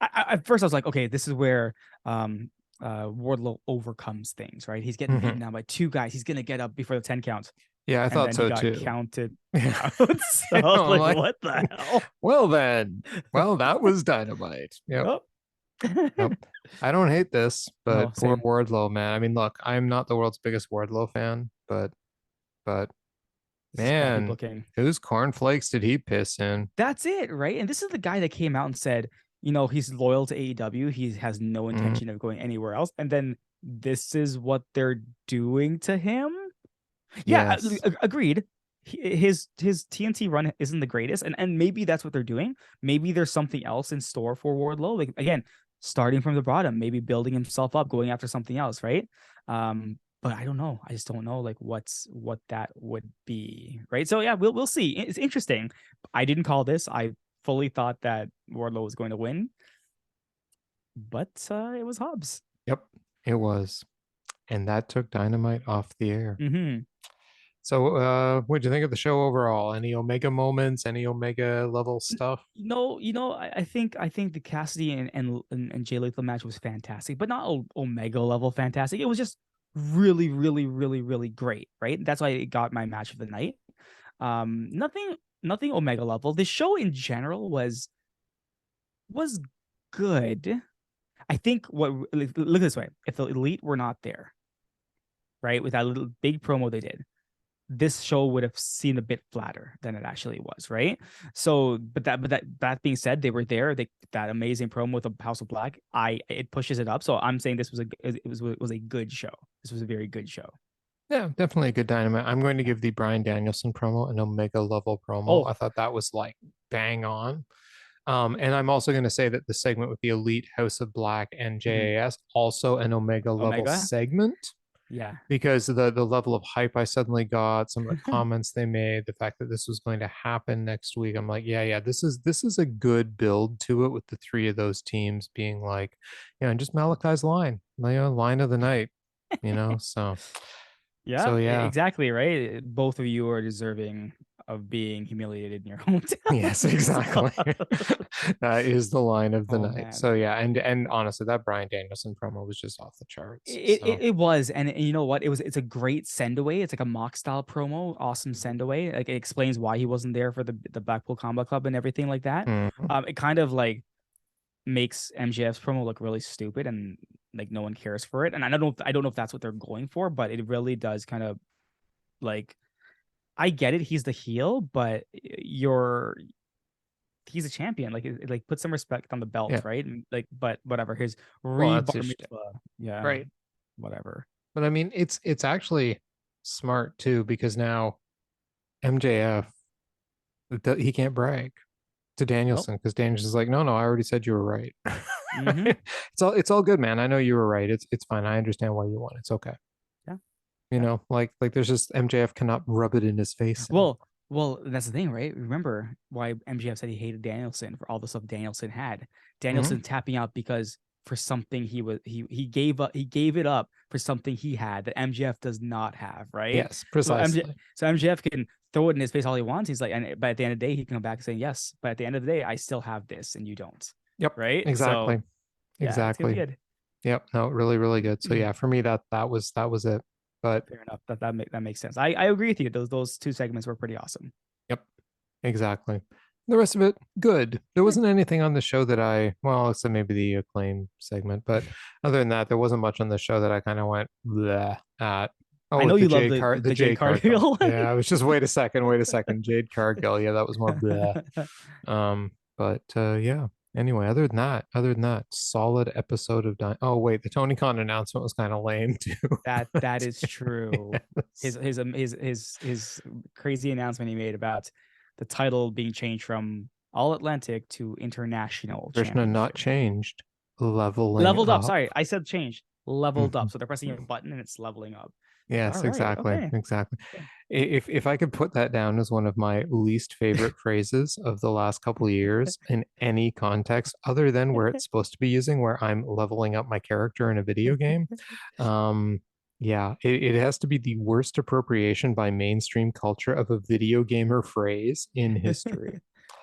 at first I was like, okay, this is where Wardlow overcomes things, right? He's getting beaten down by two guys. He's going to get up before the 10 count. Yeah, I thought so too. Counted out. So I was like, what the hell? Well, that was Dynamite. Yep. Nope. I don't hate this, but poor Wardlow, man. I mean, look, I'm not the world's biggest Wardlow fan, but man, whose cornflakes did he piss in? That's it, right? And this is the guy that came out and said, he's loyal to AEW. He has no intention of going anywhere else. And then this is what they're doing to him. Yeah, yes. Agreed. his TNT run isn't the greatest, and maybe that's what they're doing. Maybe there's something else in store for Wardlow. Like again, starting from the bottom, maybe building himself up, going after something else, right? But I don't know. I just don't know like what that would be, right? So yeah, we'll see. It's interesting. I didn't call this. I fully thought that Wardlow was going to win, but it was Hobbs. Yep, it was. And that took Dynamite off the air. Mm-hmm. So, what'd you think of the show overall? Any Omega moments? Any Omega level stuff? I think the Cassidy and Jay Lethal match was fantastic, but not Omega level fantastic. It was just really, really, really, really great, right? That's why it got my match of the night. Nothing Omega level. The show in general was good. I think look this way: if the Elite were not there, right, with that little big promo they did, this show would have seemed a bit flatter than it actually was, right? So, but that being said, they were there. That amazing promo with the House of Black, it pushes it up. So I'm saying this was a good show. This was a very good show. Yeah, definitely a good Dynamite. I'm going to give the Bryan Danielson promo an Omega level promo. I Oh, thought that was like bang on. And I'm also going to say that the segment with the Elite, House of Black, and mhm. JAS also an Omega level Omega, segment yeah. because the level of hype I suddenly got, some of the comments they made, the fact that this was going to happen next week, I'm like, yeah, this is a good build to it with the three of those teams being like, and just Malachi's line, line of the night, so Yeah, so yeah. exactly, right? Both of you are deserving of being humiliated in your hometown. Yes, exactly. That is the line of the Oh night. man. So yeah, and honestly, that Bryan Danielson promo was just off the charts. It, So it, it was, and you know what? It's a great send away. It's like a mock style promo, awesome send away. Like it explains why he wasn't there for the Blackpool Combat Club and everything like that. mhm. It kind of like makes MJF's promo look really stupid and like no one cares for it. And I don't know if that's what they're going for, but it really does kind of like I get it. He's the heel, but he's a champion. Like put some respect on the belt, Yeah. right? And like, but whatever. His Well, that's rebar his shtick, mitzvah, yeah, right? whatever. But I mean, it's actually smart too because now MJF he can't brag to Nope. Danielson because Danielson's like, no, I already said you were right. Mm-hmm. It's all good, man. I know you were right. It's fine. I understand why you won. It's okay. Yeah. Like there's just MJF cannot rub it in his face anymore. Well, that's the thing, right? Remember why MJF said he hated Danielson for all the stuff Danielson had. Mhm. Danielson tapping out because for something he gave it up for something he had that MJF does not have, right? Yes, So precisely. MJF can throw it in his face all he wants. He's like, but at the end of the day, he can come back and say, yes, but at the end of the day, I still have this and you don't. Yep, Right? So exactly. yeah, it's gonna be Exactly. good. Yep. No, really, really good. So yeah, for me that was it. But Fair enough. That makes sense. I agree with you. Those two segments were pretty awesome. yep, exactly. The rest of it, good. There Yeah. wasn't anything on the show that well, except maybe the acclaim segment, but other than that, there wasn't much on the show that I kind of went bleh at. Oh, I know with the you love Jade the the Jade Jade Cargill. Cargill one. Yeah, I was just wait a second. Jade Cargill. Yeah, that was more bleh. But yeah. Anyway, other than that, solid episode of Oh wait, the Tony Khan announcement was kind of lame too. That is true. Yes. His crazy announcement he made about the title being changed from All Atlantic to International Krishna not Championship. changed, leveling Leveled up. up. Sorry, I said changed. Leveled up. Mhm. So they're pressing a button and it's leveling up. All Yes, right. exactly, Okay. exactly. Okay. If I could put that down as one of my least favorite phrases of the last couple of years in any context other than where it's supposed to be using, where I'm leveling up my character in a video game, yeah, it has to be the worst appropriation by mainstream culture of a video gamer phrase in history.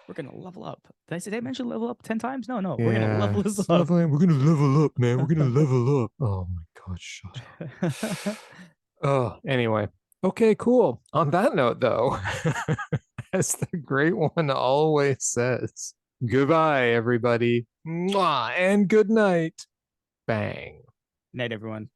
We're gonna level up. Did I mention level up 10 times? No, no. We're gonna Yeah, level this it's up. leveling. We're gonna level up, man. We're gonna level up. Oh my God, shut up. Oh, anyway. Okay, cool. On that note, though, as the great one always says, goodbye, everybody. Mwah, and good night. Bang. Night, everyone.